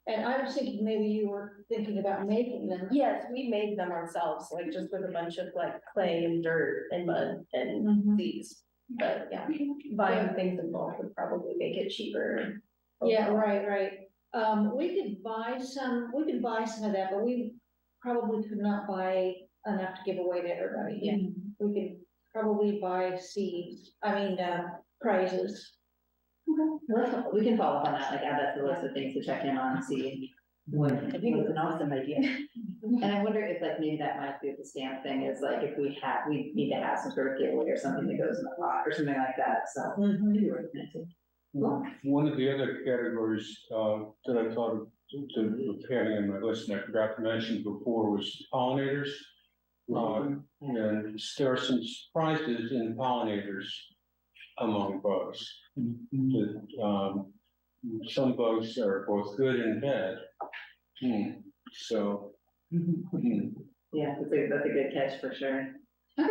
Speaker 9: And I was thinking maybe you were thinking about making them.
Speaker 11: Yes, we made them ourselves, like just with a bunch of like clay and dirt and mud and seeds. But yeah, buying things in bulk would probably make it cheaper.
Speaker 9: Yeah, right. We could buy some of that, but we probably could not buy enough to give away to everybody. Yeah. We could probably buy seeds, prizes.
Speaker 1: We can follow up on that, like add that to the list of things to check in on and see what, I think it's an awesome idea. And I wonder if like maybe that might be the stamp thing is like if we need to have some sort of giveaway or something that goes in the pot or something like that, so. Maybe we're connected.
Speaker 6: One of the other categories, that I thought of to having in my list, and I forgot to mention before, was pollinators. And there are some prizes in pollinators among bugs. Some bugs are both good and bad. So.
Speaker 1: Yeah, that's a good catch for sure. Okay,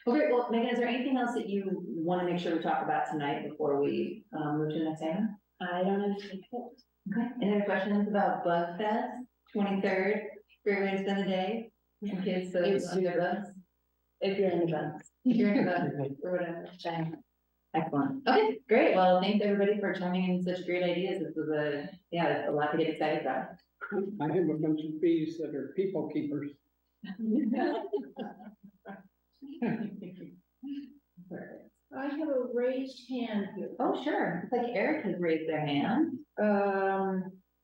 Speaker 1: well, great. Well, Megan, is there anything else that you want to make sure we talk about tonight before we move to the next item?
Speaker 3: I don't have to.
Speaker 1: Okay, any other questions about Bug Fest, 23rd, great way to spend the day? In case on their bugs.
Speaker 3: If you're in the bugs.
Speaker 1: If you're in the bugs, or whatever. Excellent. Okay, great. Well, thanks everybody for chiming in such great ideas. This was a lot to get excited about.
Speaker 4: I have a bunch of bees that are people keepers.
Speaker 9: I have a raised hand here.
Speaker 1: Oh, sure. It's like Eric has raised their hand.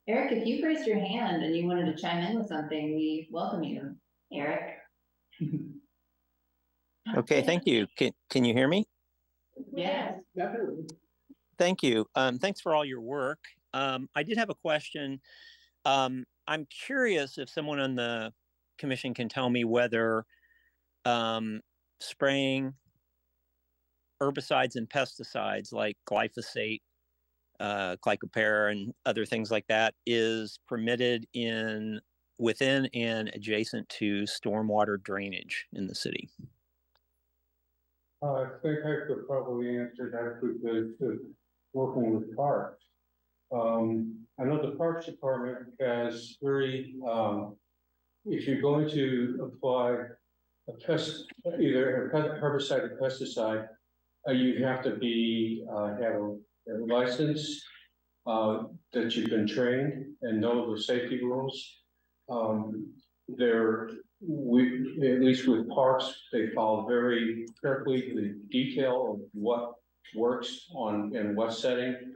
Speaker 1: Eric, if you've raised your hand and you wanted to chime in with something, we welcome you, Eric.
Speaker 15: Okay, thank you. Can you hear me?
Speaker 1: Yes,
Speaker 4: definitely.
Speaker 15: Thank you. Thanks for all your work. I did have a question. I'm curious if someone on the commission can tell me whether spraying herbicides and pesticides like glyphosate, glycopyr, and other things like that is permitted within and adjacent to stormwater drainage in the city.
Speaker 6: I think I could probably answer that with working with parks. I know the Parks Department has very, if you're going to apply either a herbicide or pesticide, you have to have a license that you've been trained and know the safety rules. At least with parks, they follow very carefully the detail of what works in what setting,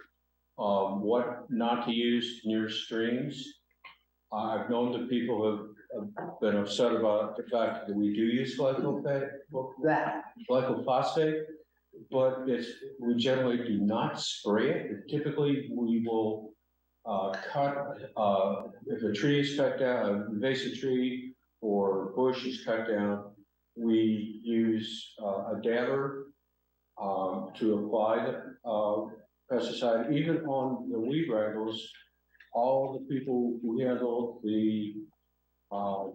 Speaker 6: what not to use near streams. I've known that people have been upset about the fact that we do use glyphosate, but we generally do not spray it. Typically, we will cut, if a tree is cut down, an invasive tree or bush is cut down, we use a dabber to apply the pesticide. Even on the weed wrangles, all the people who handle the whatever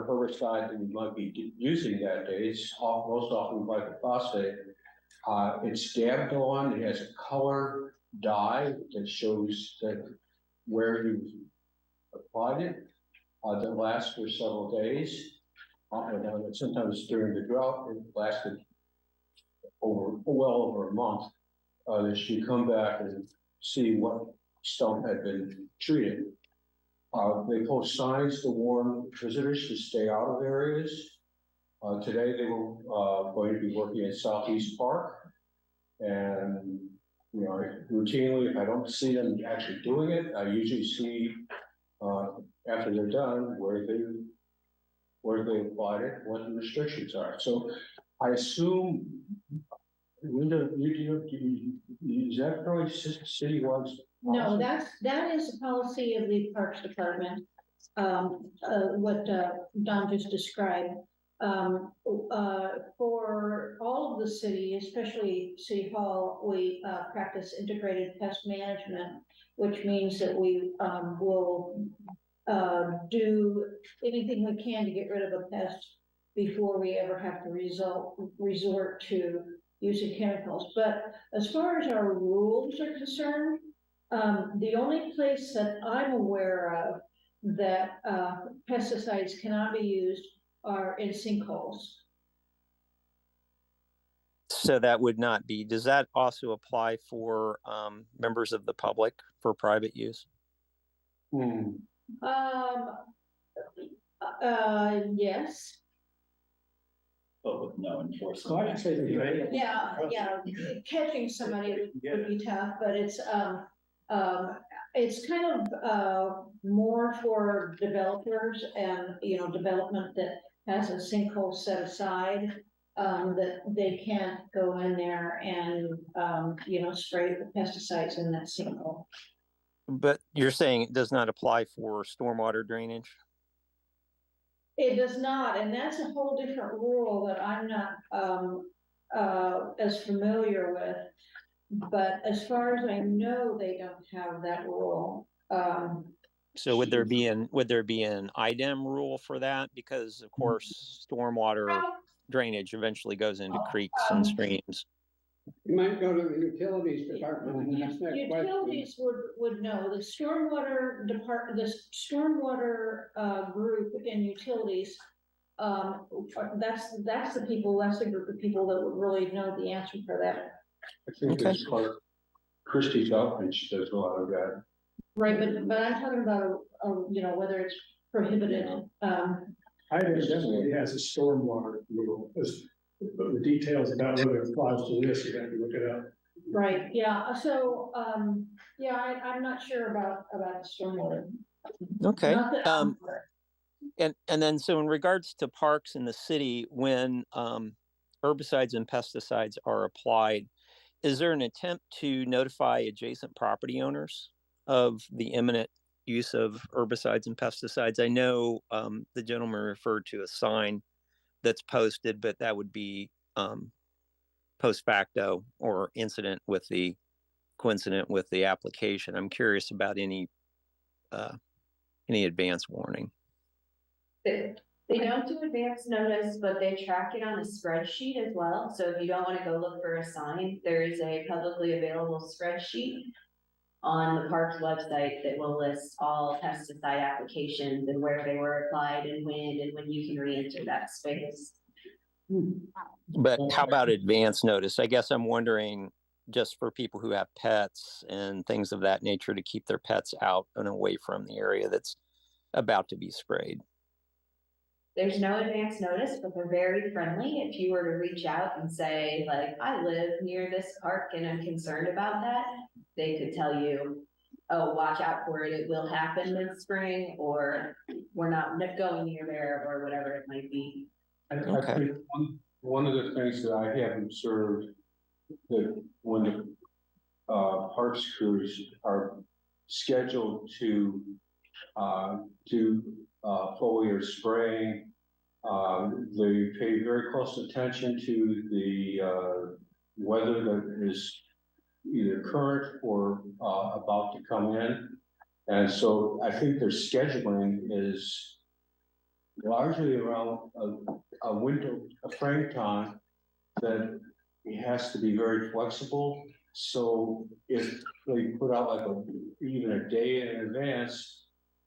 Speaker 6: herbicide that we might be using that day, it's most often glyphosate. It's dabbed on, it has a color dye that shows that where you applied it, that lasts for several days. And sometimes during the drought, it lasted well over a month. That you come back and see what stump had been treated. They post signs to warn visitors to stay out of areas. Today they were going to be working at Southeast Park. And, you know, routinely, if I don't see them actually doing it, I usually see after they're done where they applied it, what the restrictions are. So I assume, Linda, is that probably citywide?
Speaker 3: No, that is the policy of the Parks Department. What Don just described. For all of the city, especially City Hall, we practice integrated pest management, which means that we will do anything we can to get rid of a pest before we ever have to resort to using chemicals. But as far as our rules are concerned, the only place that I'm aware of that pesticides cannot be used are in sinkholes.
Speaker 15: So that would not be, does that also apply for members of the public for private use?
Speaker 3: Yes.
Speaker 14: But with no enforcement.
Speaker 3: Yeah, catching somebody would be tough, but it's kind of more for developers and, you know, development that has a sinkhole set aside, that they can't go in there and, you know, spray the pesticides in that sinkhole.
Speaker 15: But you're saying it does not apply for stormwater drainage?
Speaker 3: It does not, and that's a whole different rule that I'm not as familiar with. But as far as I know, they don't have that rule.
Speaker 15: So would there be an IDEM rule for that? Because of course, stormwater drainage eventually goes into creeks and streams.
Speaker 4: You might go to the utilities department and ask that question.
Speaker 3: Utilities would know. The stormwater group in utilities, that's the group of people that would really know the answer for that.
Speaker 6: I think that's Christie's outreach does a lot of that.
Speaker 3: Right, but I'm talking about, you know, whether it's prohibited.
Speaker 13: I definitely has a stormwater rule, but the details about whether it applies to this, you have to look it up.
Speaker 3: Right, yeah, so, yeah, I'm not sure about the stormwater.
Speaker 15: Okay. And then so in regards to parks in the city, when herbicides and pesticides are applied, is there an attempt to notify adjacent property owners of the imminent use of herbicides and pesticides? I know the gentleman referred to a sign that's posted, but that would be post facto or coincident with the application. I'm curious about any advance warning.
Speaker 3: They don't do advance notice, but they track it on a spreadsheet as well. So if you don't want to go look for a sign, there is a publicly available spreadsheet on the park's website that will list all pesticide applications and where they were applied and when you can re-enter that space.
Speaker 15: But how about advance notice? I guess I'm wondering, just for people who have pets and things of that nature, to keep their pets out and away from the area that's about to be sprayed.
Speaker 3: There's no advance notice, but they're very friendly. If you were to reach out and say, like, I live near this park and I'm concerned about that, they could tell you, oh, watch out for it, it will happen this spring, or we're not going near there, or whatever it might be.
Speaker 6: I think one of the things that I have observed, that when the parks crews are scheduled to do foliar spraying, they pay very close attention to the weather that is either current or about to come in. And so I think their scheduling is largely around a window, a frame time that it has to be very flexible. So if they put out like even a day in advance,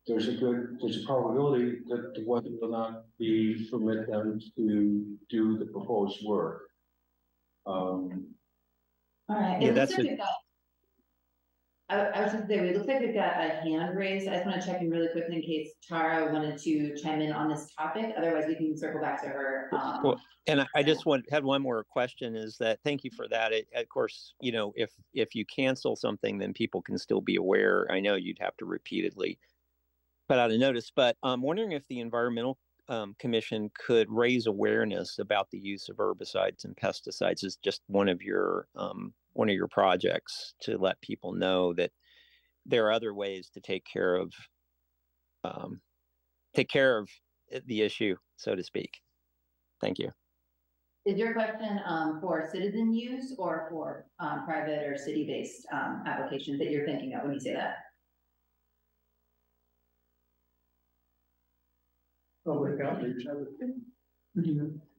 Speaker 6: there's a probability that the weather will not permit them to do the proposed work.
Speaker 1: All right,
Speaker 15: Yeah,
Speaker 1: it looks
Speaker 15: that's
Speaker 1: like
Speaker 15: it.
Speaker 1: we've got. I was gonna say, it looks like we've got a hand raised. I just want to check in really quickly in case Tara wanted to chime in on this topic. Otherwise, we can circle back to her.
Speaker 15: Well, and I just had one more question, is that thank you for that. Of course, you know, if you cancel something, then people can still be aware. I know you'd have to repeatedly put out a notice, but I'm wondering if the Environmental Commission could raise awareness about the use of herbicides and pesticides as just one of your projects, to let people know that there are other ways to take care of the issue, so to speak. Thank you.
Speaker 1: Is your question for citizen use or for private or city-based applications that you're thinking of when you say that?
Speaker 13: Public outreach, I would think.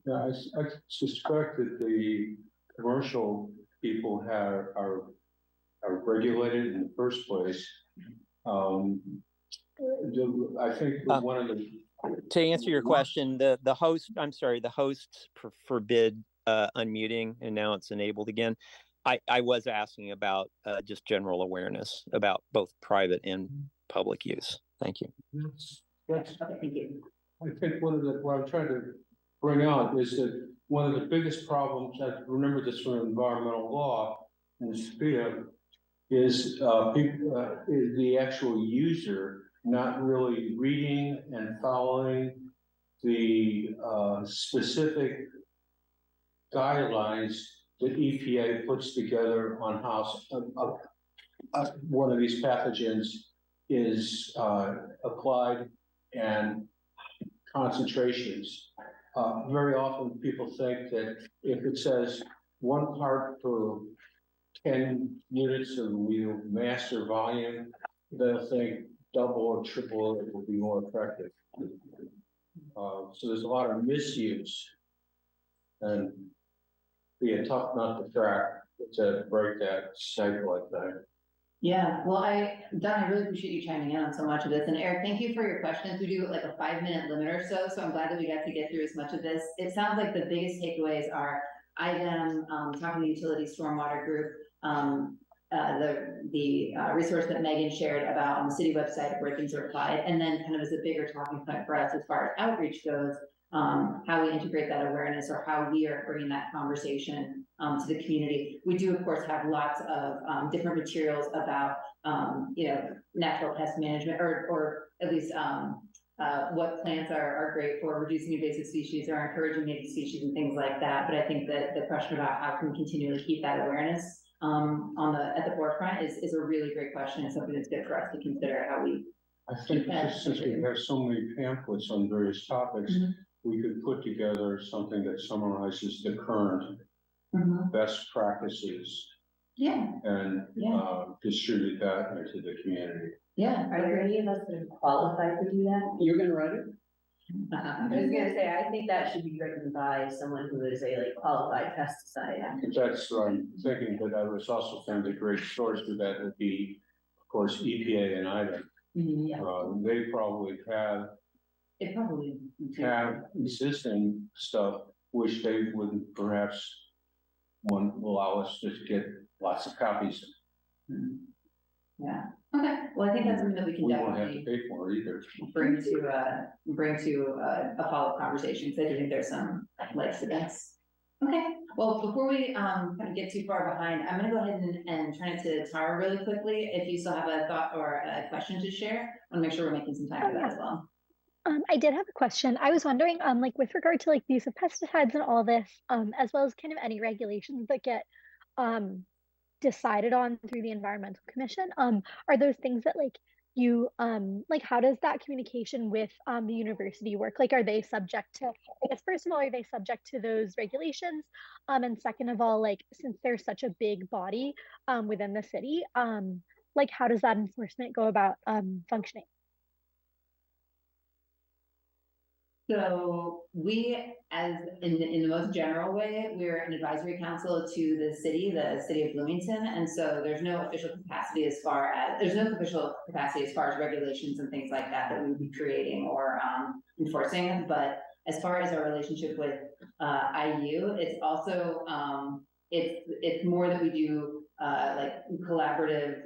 Speaker 6: Yeah, I suspect that the commercial people are regulated in the first place. I think one of the.
Speaker 15: To answer your question, the hosts forbid unmuting, and now it's enabled again. I was asking about just general awareness about both private and public use. Thank you.
Speaker 6: That's,
Speaker 1: Okay, thank you.
Speaker 6: I think what I'm trying to bring out is that one of the biggest problems, I remember this from environmental law in SPIA, is the actual user not really reading and following the specific guidelines that EPA puts together on how one of these pathogens is applied and concentrations. Very often people think that if it says 1 part per 10 units of mass or volume, they'll think double or triple it will be more effective. So there's a lot of misuse, and be a tough nut to crack to break that cycle like that.
Speaker 1: Yeah, well, Don, I really appreciate you chiming in on so much of this. And Eric, thank you for your questions. We do like a 5-minute limit or so. So I'm glad that we got to get through as much of this. It sounds like the biggest takeaways are IDEM, talking to the utility stormwater group, the resource that Megan shared about on the city website where things are applied. And then kind of as a bigger talking point for us as far as outreach goes, how we integrate that awareness or how we are bringing that conversation to the community. We do, of course, have lots of different materials about, natural pest management or at least what plants are great for reducing invasive species or encouraging native species and things like that. But I think that the question about how can we continually keep that awareness at the forefront is a really great question and something that's good for us to consider how we.
Speaker 6: I think since we have so many pamphlets on various topics, we could put together something that summarizes the current best practices.
Speaker 1: Yeah.
Speaker 6: And distribute that into the community.
Speaker 1: Yeah.
Speaker 3: Are there any of us that are qualified to do that?
Speaker 4: You're gonna write it?
Speaker 3: I was gonna say, I think that should be written by someone who is a qualified pesticide.
Speaker 6: That's what I'm thinking, but I was also thinking the great source for that would be, of course, EPA and IDEM. They probably have existing stuff, which they wouldn't perhaps want allow us to get lots of copies.
Speaker 1: Yeah. Okay. Well, I think that's something that we can
Speaker 6: won't
Speaker 1: definitely
Speaker 6: have to pay for it either.
Speaker 1: bring to a follow-up conversation, because I do think there's some legs to this. Okay. Well, before we kind of get too far behind, I'm going to go ahead and turn it to Tara really quickly. If you still have a thought or a question to share, I want to make sure we're making some time for that as well.
Speaker 8: I did have a question. I was wondering, like with regard to like the use of pesticides and all this, as well as kind of any regulations that get decided on through the Environmental Commission, are those things that like you like how does that communication with the university work? Like, are they subject to, I guess first of all, are they subject to those regulations? And second of all, like since there's such a big body within the city, like, how does that enforcement go about functioning?
Speaker 1: So we, as in the most general way, we're an advisory council to the city of Bloomington. And so there's no official capacity as far as regulations and things like that that we would be creating or enforcing. But as far as our relationship with IU, it's also it's more that we do like collaborative,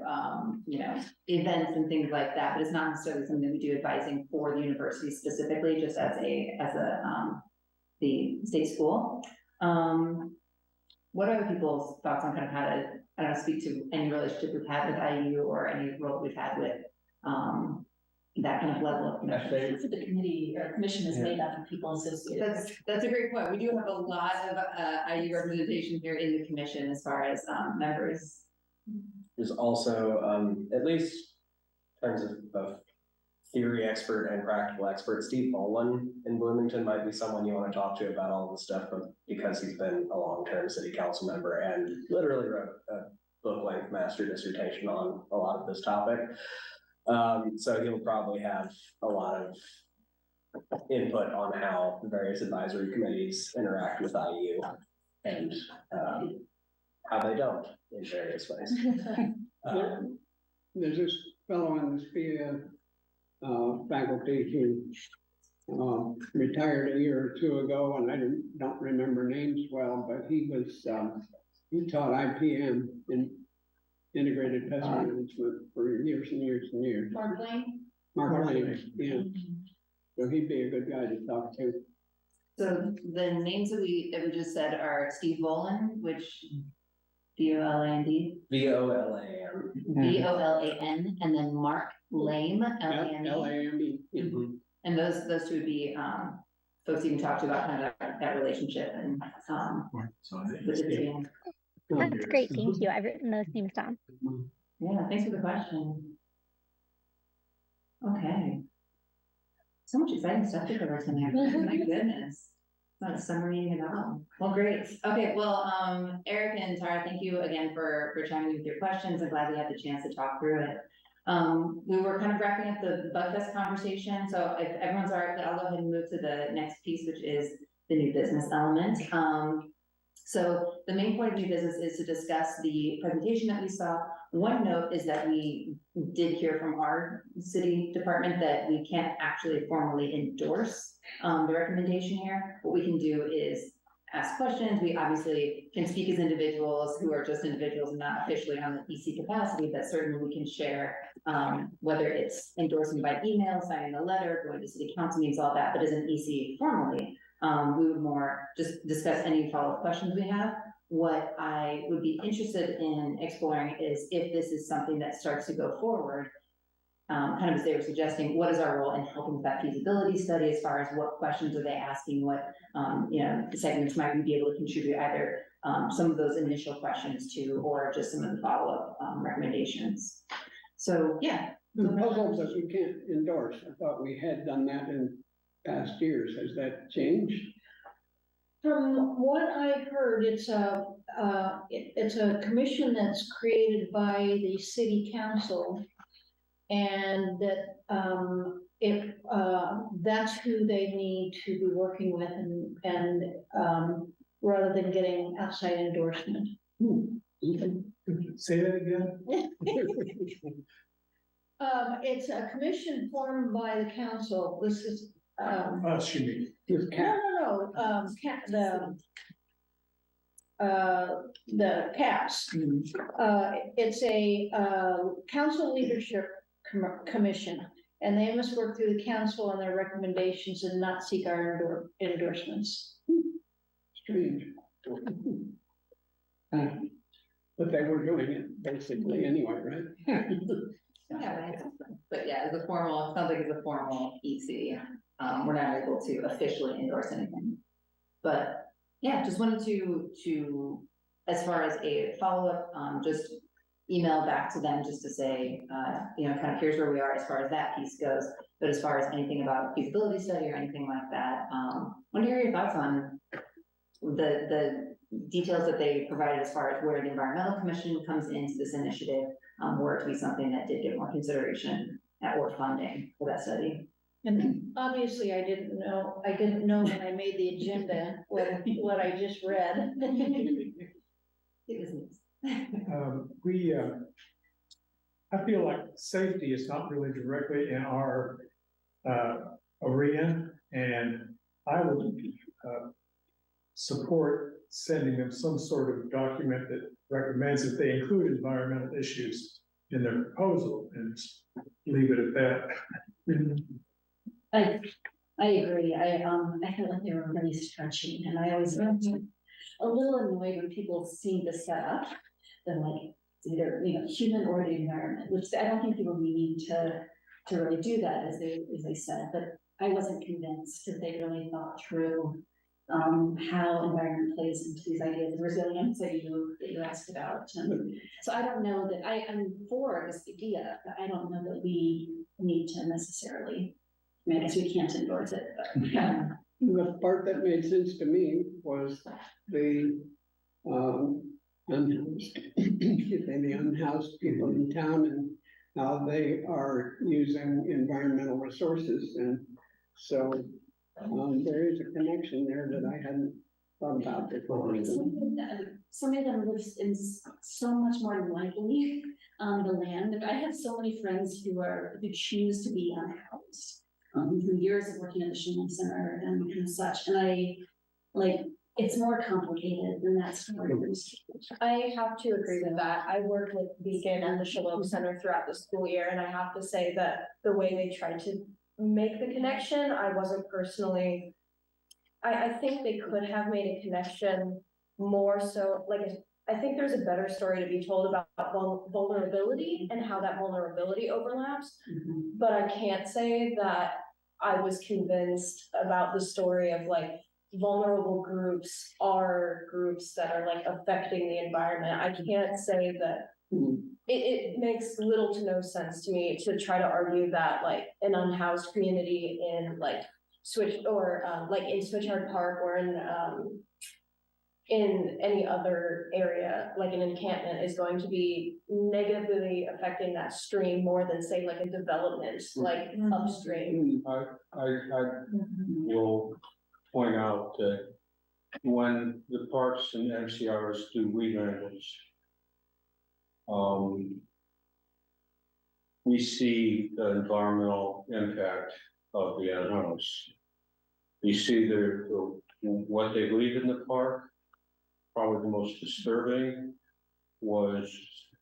Speaker 1: events and things like that, but it's not necessarily something we do advising for the university specifically, just as the state school. What are people's thoughts on kind of how to, I don't know, speak to any relationship we've had with IU or any role we've had with that kind of level of commission?
Speaker 12: For the committee or commission is made up of people associated.
Speaker 1: That's a great point. We do have a lot of IU representation here in the commission as far as members.
Speaker 16: There's also, at least in terms of theory expert and practical expert, Steve Boland in Bloomington might be someone you want to talk to about all this stuff, but because he's been a long-term city council member and literally wrote a book-length master dissertation on a lot of this topic. So he'll probably have a lot of input on how the various advisory committees interact with IU and how they don't in various ways.
Speaker 4: There's this fellow in this faculty who retired a year or two ago, and I don't remember names well, but he taught IPM in integrated pest management for years and years and years.
Speaker 3: Mark Lane?
Speaker 4: Mark Lane, yeah. So he'd be a good guy to talk to.
Speaker 1: So the names that we just said are Steve Boland, which Boland.
Speaker 16: Volan.
Speaker 1: Volan, and then Mark Lame, Lame.
Speaker 4: Lame.
Speaker 1: And those two would be folks you can talk to about kind of that relationship and with the team.
Speaker 8: That's great, thank you. I've written those names down.
Speaker 1: Yeah, thanks for the question. Okay. So much exciting stuff to cover tonight. My goodness. Not a summary at all. Well, great. Okay, well, Eric and Tara, thank you again for chiming in with your questions. I'm glad we had the chance to talk through it. We were kind of wrapping up the Bug Fest conversation. So if everyone's all right, I'll go ahead and move to the next piece, which is the new business element. So the main point of new business is to discuss the presentation that we saw. One note is that we did hear from our city department that we can't actually formally endorse the recommendation here. What we can do is ask questions. We obviously can speak as individuals who are just individuals and not officially on the EC capacity, but certainly we can share whether it's endorsing by email, signing a letter, going to city council meetings, all that, but as an EC formally, we would more just discuss any follow-up questions we have. What I would be interested in exploring is if this is something that starts to go forward, kind of as they were suggesting, what is our role in helping with that feasibility study as far as what questions are they asking, what segments might we be able to contribute either some of those initial questions to, or just some of the follow-up recommendations. So yeah.
Speaker 4: The puzzles that we can't endorse, I thought we had done that in past years. Has that changed?
Speaker 3: From what I heard, it's a commission that's created by the city council, and that that's who they need to be working with, and rather than getting outside endorsement.
Speaker 13: Say that again.
Speaker 3: It's a commission formed by the council. This is
Speaker 13: Excuse me.
Speaker 3: no, the CAPS. It's a council leadership commission, and they must work through the council on their recommendations and not seek our endorsements.
Speaker 4: Strange. But they were doing it basically anyway, right?
Speaker 1: Yeah, but yeah, as a formal, it sounds like it's a formal EC. We're not able to officially endorse anything. But yeah, just wanted to as far as a follow-up, just email back to them just to say, kind of here's where we are as far as that piece goes. But as far as anything about feasibility study or anything like that, I want to hear your thoughts on the details that they provided as far as where the environmental commission comes into this initiative,
Speaker 3: were it to be something that did get more consideration or funding for that study.
Speaker 1: And obviously I didn't know when I made the agenda, what I just read.
Speaker 3: It was neat.
Speaker 13: I feel like safety is not really directly in our arena, and I would support sending them some sort of document that recommends that they include environmental issues in their proposal, and leave it at that.
Speaker 12: I agree. I feel like they were really stretching, and I always get a little annoyed when people seem to set up the like either human or the environment, which I don't think people need to really do that as they said, but I wasn't convinced that they really thought through how environment plays into these ideas of resilience that you asked about. And so I don't know that I'm for this idea, but I don't know that we need to necessarily. I mean, I guess we can't endorse it, but
Speaker 4: the part that made sense to me was the unhoused, the unhoused people in town and how they are using environmental resources, and so there is a connection there that I hadn't thought about before.
Speaker 12: Some of them live in so much more lightly on the land, and I have so many friends who choose to be unhoused through years of working at the Schumann Center and such, and it's more complicated than that story.
Speaker 11: I have to agree with that. I worked with Beacon and the Shalom Center throughout the school year, and I have to say that the way they tried to make the connection, I wasn't personally, I think they could have made a connection more so, I think there's a better story to be told about vulnerability and how that vulnerability overlaps, but I can't say that I was convinced about the story of vulnerable groups are groups that are affecting the environment. I can't say that it makes little to no sense to me to try to argue that an unhoused community in in Switchard Park or in any other area, like an encampment, is going to be negatively affecting that stream more than say a development upstream.
Speaker 6: I will point out that when the parks and MCRs do weed management, we see the environmental impact of the unhoused. You see what they leave in the park. Probably the most disturbing was,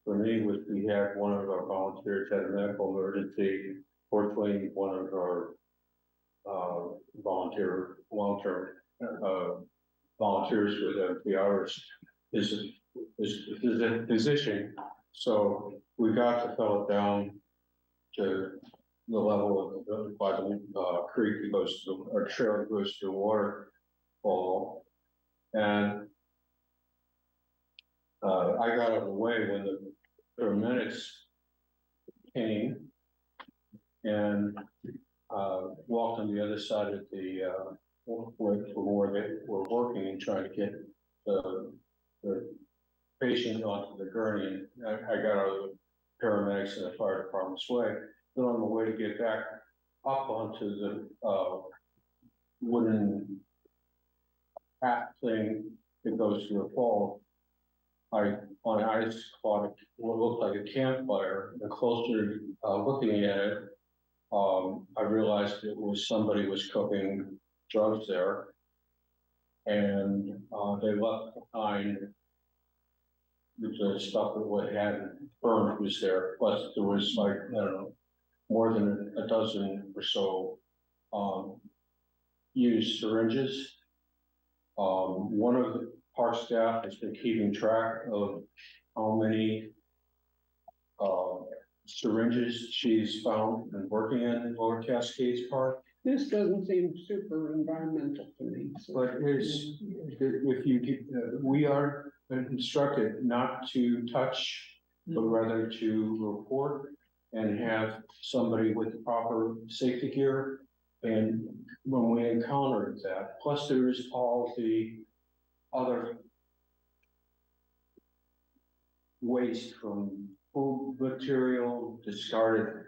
Speaker 6: for me, we had one of our volunteers had a medical emergency. Fortunately, one of our long-term volunteers with MPRs is a physician, so we got the fellow down to the level of by the creek that goes to, or trail that goes to the waterfall, and I got out of the way when the paramedics came and walked on the other side of the where they were working and trying to get the patient onto the gurney. And I got out of the paramedics and the fire department's way. Then on the way to get back up onto the wooden path thing that goes to the fall, on ice caught what looked like a campfire. The closer looking at it, I realized it was somebody was cooking drugs there, and they left behind the stuff that had burned was there. Plus, there was I don't know, more than a dozen or so used syringes. One of the park staff has been keeping track of how many syringes she's found and working in Lower Cascades Park.
Speaker 4: This doesn't seem super environmental to me. So.
Speaker 6: But if you get, we are instructed not to touch, but rather to report and have somebody with the proper safety gear. And when we encountered that, plus there's all the other waste from food material, discarded.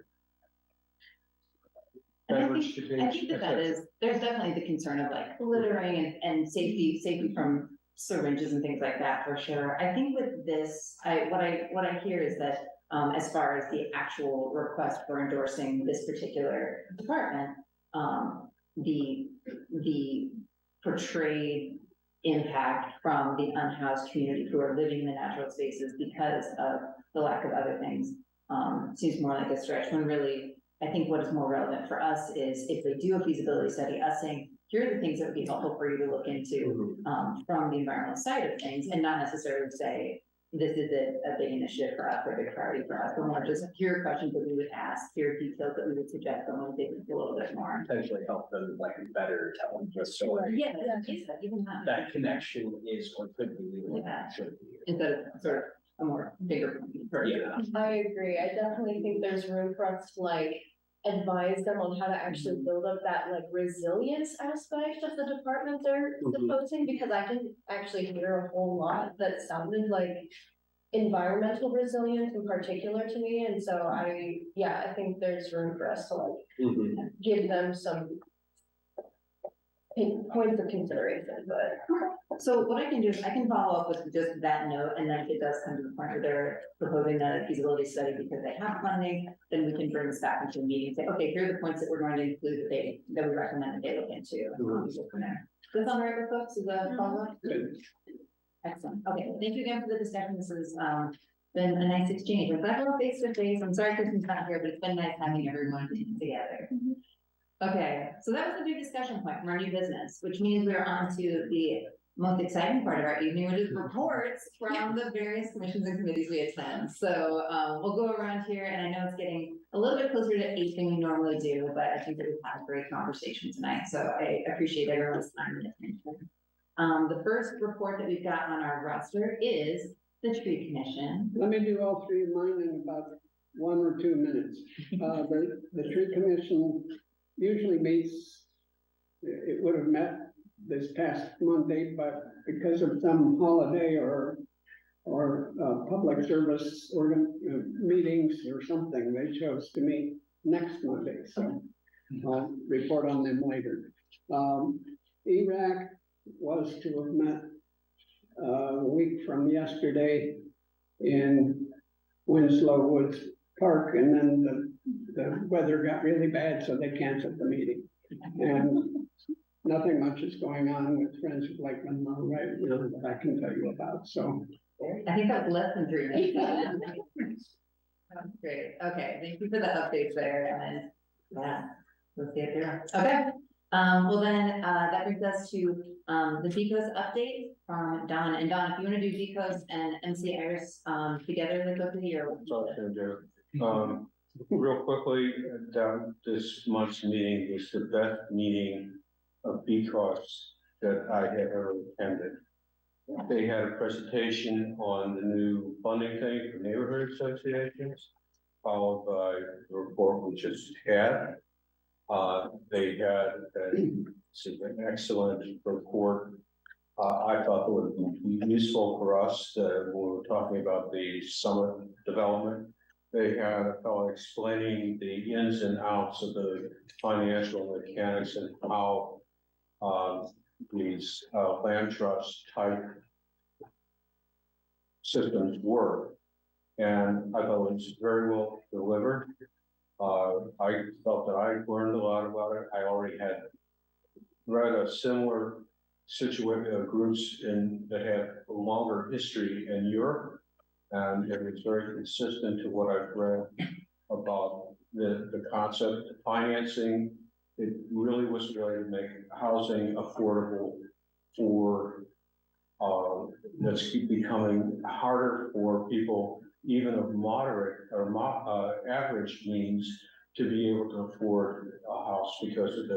Speaker 1: And I
Speaker 6: beverage
Speaker 1: think
Speaker 6: containers,
Speaker 1: that that is, there's definitely the concern of like littering and safety from syringes and things like that for sure. I think with this, what I hear is that, as far as the actual request for endorsing this particular department, the portrayed impact from the unhoused community who are living in the natural spaces because of the lack of other things, seems more like a stretch, when really, I think what is more relevant for us is if they do a feasibility study, us saying, here are the things that would be helpful for you to look into, from the environmental side of things, and not necessarily say, this is a big initiative for us, or a big priority for us, but more just here are questions that we would ask, here are details that we would suggest, and we'll dig into a little bit more.
Speaker 16: Potentially help them like better tell the story.
Speaker 1: Yeah, even that.
Speaker 16: That connection is or could be.
Speaker 1: Yeah.
Speaker 16: Should be.
Speaker 1: Instead of sort of a more bigger.
Speaker 16: Yeah.
Speaker 11: I agree. I definitely think there's room for us to like advise them on how to actually build up that like resilience aspect of the department they're proposing, because I didn't actually hear a whole lot that sounded like environmental resilience in particular to me. And so I think there's room for us to like give them some points of consideration, but.
Speaker 1: So what I can do is I can follow up with just that note, and then if it does come to the point where they're proposing that feasibility study because they have funding, then we can bring this back into a meeting and say, okay, here are the points that we're going to include that we recommend that they look into. Does that sound right with folks? Is that follow up? Excellent. Okay, thank you again for the discussion. This has been a nice exchange. I'm glad we're face to face. I'm sorry Kristen's not here, but it's been nice having everyone together. Okay, so that was the big discussion point from our new business, which means we're on to the most exciting part of our evening, which is reports from the various commissions and committees we attend. So we'll go around here, and I know it's getting a little bit closer to 8 than we normally do, but I think that we've had a great conversation tonight. So I appreciate everyone's time and attention. The first report that we've got on our roster is the Tree Commission.
Speaker 4: Let me do all three of mine in about 1 or 2 minutes. The Tree Commission usually meets, it would have met this past Monday, but because of some holiday or public service meetings or something, they chose to meet next Monday. So I'll report on them later. ERAC was to have met a week from yesterday in Winslow Woods Park, and then the weather got really bad, so they canceled the meeting. And nothing much is going on with Friends of Lake Monroe right now that I can tell you about. So
Speaker 1: I think that was less than 3 minutes. Great. Okay, thank you for the updates there. And yeah, let's see it through. Okay. Well then, that brings us to the VCOS update from Don. And Don, if you want to do VCOS and MC Iris together, then go to the year.
Speaker 6: Real quickly, this month's meeting was the best meeting of VCOS that I have ever attended. They had a presentation on the new funding thing for neighborhood associations, followed by the report we just had. They had an excellent report. I thought it would be useful for us when we were talking about the summit development. They had a fellow explaining the ins and outs of the financial mechanics and how these land trust type systems work. And I thought it was very well delivered. I felt that I learned a lot about it. I already had read a similar situation groups that have a longer history in Europe, and it was very consistent to what I've read about the concept of financing. It really was a way to make housing affordable for that's becoming harder for people even of moderate or average means to be able to afford a house because of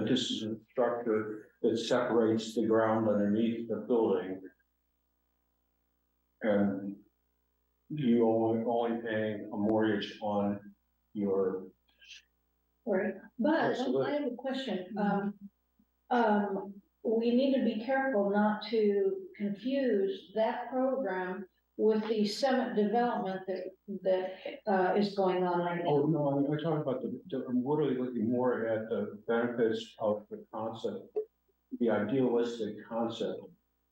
Speaker 6: this is a structure that separates the ground underneath the building, and you only paying a mortgage on your.
Speaker 17: Right, but I have a question. We need to be careful not to confuse that program
Speaker 5: with the summit development that is going on right now.
Speaker 6: Oh, no, I'm talking about I'm literally looking more at the benefits of the concept, the idealistic concept,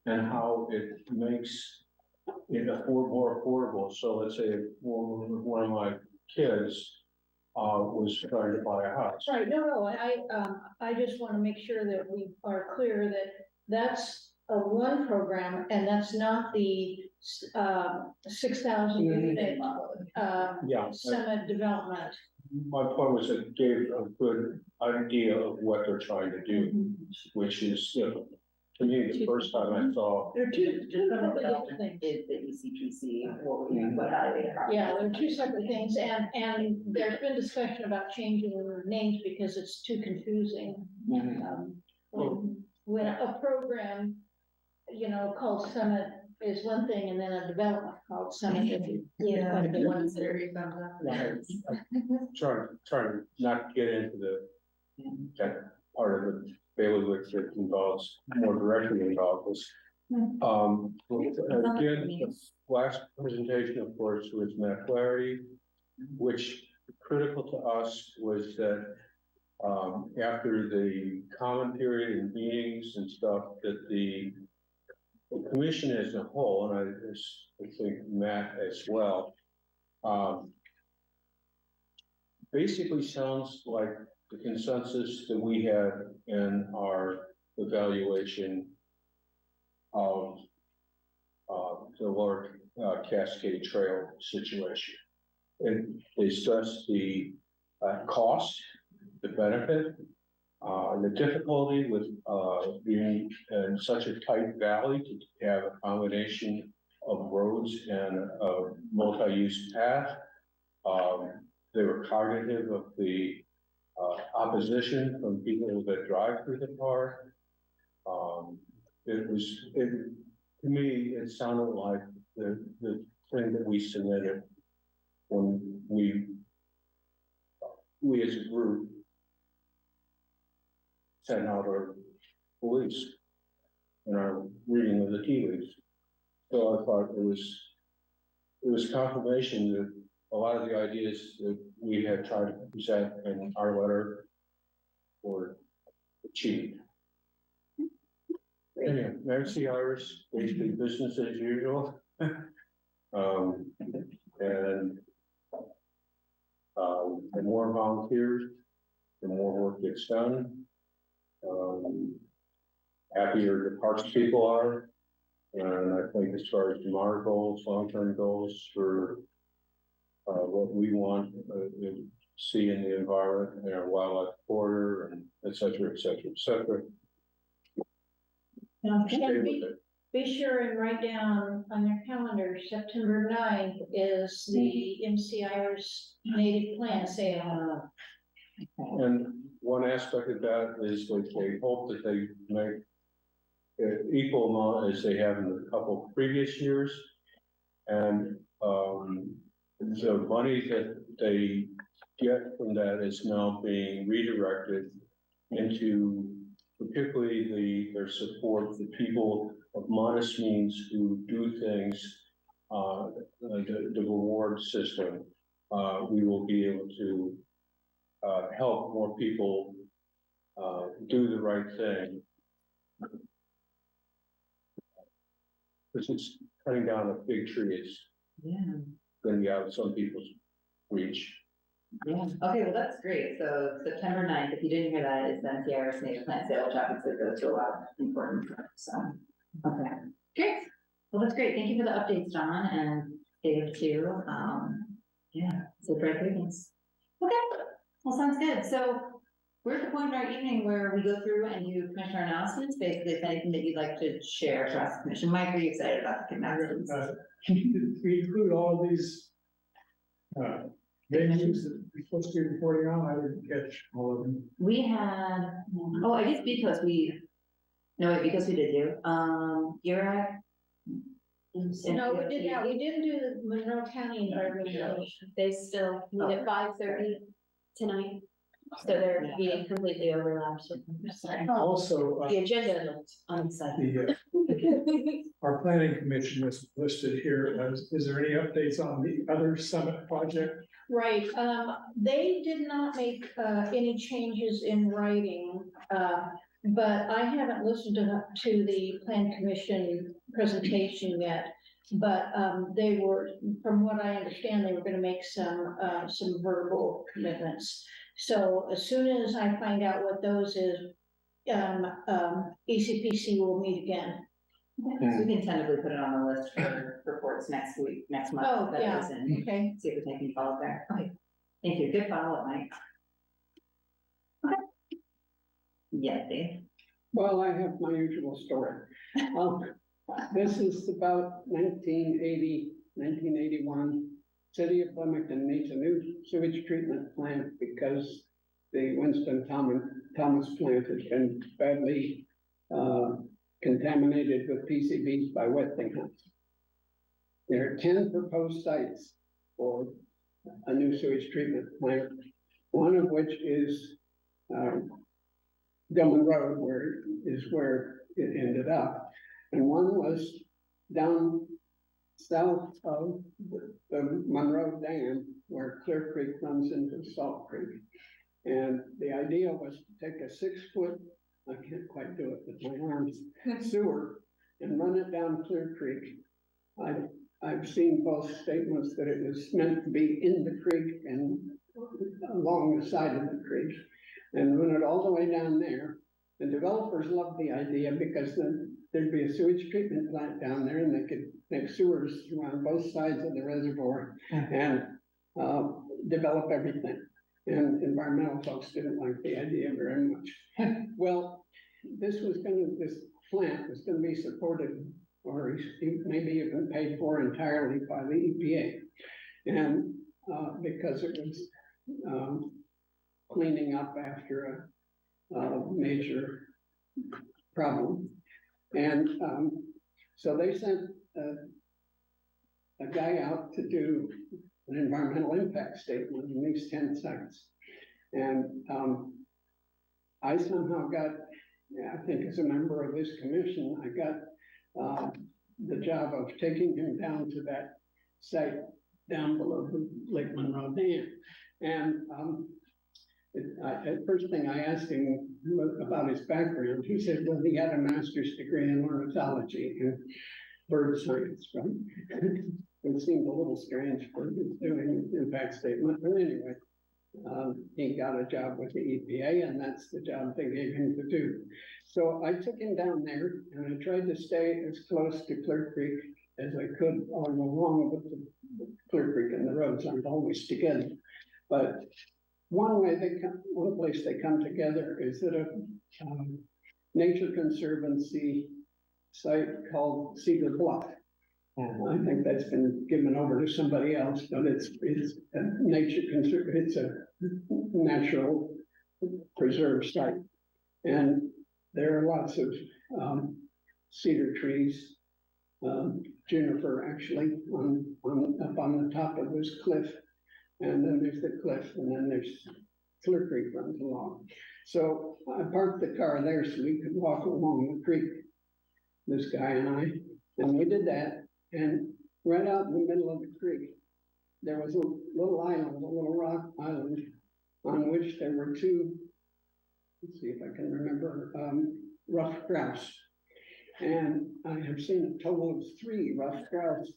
Speaker 6: and how it makes it more affordable. So let's say one of my kids was trying to buy a house.
Speaker 5: Right, no, I just want to make sure that we are clear that that's a one program, and that's not the 6,000 unit
Speaker 6: Yeah.
Speaker 5: summit development.
Speaker 6: My point was it gave a good idea of what they're trying to do, which is, to me, the first time I saw.
Speaker 5: There are two separate things.
Speaker 1: Is the ECPC, what we evaluate.
Speaker 5: Yeah, they're two separate things, and there's been discussion about changing the names because it's too confusing. When a program, called Summit is one thing, and then a development called Summit is.
Speaker 1: Yeah, the ones that are
Speaker 6: Trying not to get into that part of the bailiwick that involves, more directly involved us. Again, the last presentation, of course, was Matt Flaherty, which critical to us was that after the comment period and meetings and stuff, that the commission as a whole, and I think Matt as well, basically sounds like the consensus that we had in our evaluation of the Lower Cascade Trail situation. And they stressed the cost, the benefit, the difficulty with being in such a tight valley to have a combination of roads and a multi-use path. They were cognitive of the opposition from people that drive through the park. To me, it sounded like the thing that we submitted when we as a group sent out our police in our reading of the tea leaves. So I thought it was confirmation that a lot of the ideas that we had tried to present in our letter were achieved. Anyway, Nancy Iris, basically business as usual. The more volunteers, the more work gets done. Happier the parks people are. And I think as far as our goals, long-term goals for what we want to see in the environment and our wildlife corridor and et cetera, et cetera, et cetera.
Speaker 5: Be sure and write down on your calendar, September 9th is the MCI's native plant sale.
Speaker 6: And one aspect of that is that they hope that they make equal amount as they have in a couple previous years. And the money that they get from that is now being redirected into particularly their support for people of modest means who do things, the reward system. We will be able to help more people do the right thing. Because it's cutting down a big tree is going to be out of some people's reach.
Speaker 1: Yeah, okay, well, that's great. So September 9th, if you didn't hear that, is the NCR's native plant sale, which obviously goes to a lot of important stuff, so, okay. Great, well, that's great. Thank you for the updates, John, and Dave too. Yeah, so great things. Okay, well, sounds good. So we're at the point in our evening where we go through and you commissioner announcements, basically if anything that you'd like to share across the commission. Mike, are you excited about the announcements?
Speaker 13: We include all of these venues that we're supposed to be reporting on. I didn't catch all of them.
Speaker 1: We had, oh, I guess because we did do, you're at.
Speaker 5: No, we didn't do the Monroe County environmental.
Speaker 11: They still meet at 5:30 tonight.
Speaker 3: So they're being completely overlapped.
Speaker 13: Also,
Speaker 3: The agenda looked unexciting.
Speaker 13: Our planning commission was listed here. Is there any updates on the other summit project?
Speaker 5: Right, they did not make, any changes in writing, but I haven't listened to the plan commission presentation yet. But, they were, from what I understand, they were gonna make some verbal commitments. So as soon as I find out what those is, ECPC will meet again.
Speaker 1: So we can tentatively put it on the list for reports next week, next month.
Speaker 5: Oh,
Speaker 1: that
Speaker 5: yeah,
Speaker 1: goes in.
Speaker 5: okay.
Speaker 1: See if we can follow there. Okay, thank you. Good follow up, Mike. Okay. Yeah, Dave.
Speaker 4: Well, I have my usual story. This is about 1980, 1981. City of Bloomington needs a new sewage treatment plant because the Winston Thomas plant has been badly contaminated with PCBs by Westinghouse. There are 10 proposed sites for a new sewage treatment plant, one of which is Dillman Road, where it ended up. And one was down south of the Monroe Dam, where Clear Creek runs into Salt Creek. And the idea was to take a 6-foot, I can't quite do it with my arms, sewer and run it down Clear Creek. I've seen both statements that it was meant to be in the creek and along the side of the creek and run it all the way down there. The developers loved the idea because then there'd be a sewage treatment plant down there and they could make sewers around both sides of the reservoir and develop everything. And environmental folks didn't like the idea very much. Well, this plant was gonna be supported or maybe even paid for entirely by the EPA. And because it was cleaning up after a major problem. And so they sent a guy out to do an environmental impact statement in these 10 sites. And I somehow got, I think as a member of this commission, I got the job of taking him down to that site down below the Lake Monroe Dam. And first thing I asked him about his background, he said, well, he had a master's degree in ornithology and bird science, right? It seemed a little strange for him doing an impact statement, but anyway, he got a job with the EPA and that's the job they gave him to do. So I took him down there and I tried to stay as close to Clear Creek as I could all along with the Clear Creek and the roads aren't always together. But one place they come together is at a Nature Conservancy site called Cedar Bluff. I think that's been given over to somebody else, but it's a it's a natural preserve site. And there are lots of cedar trees, juniper actually, up on the top of this cliff. And then there's the cliff, and then there's Clear Creek runs along. So I parked the car there so we could walk along the creek, this guy and I, and we did that. And right out in the middle of the creek, there was a little island, a little rock island, on which there were two, let's see if I can remember, ruffed grouse. And I have seen a total of 3 ruffed grouse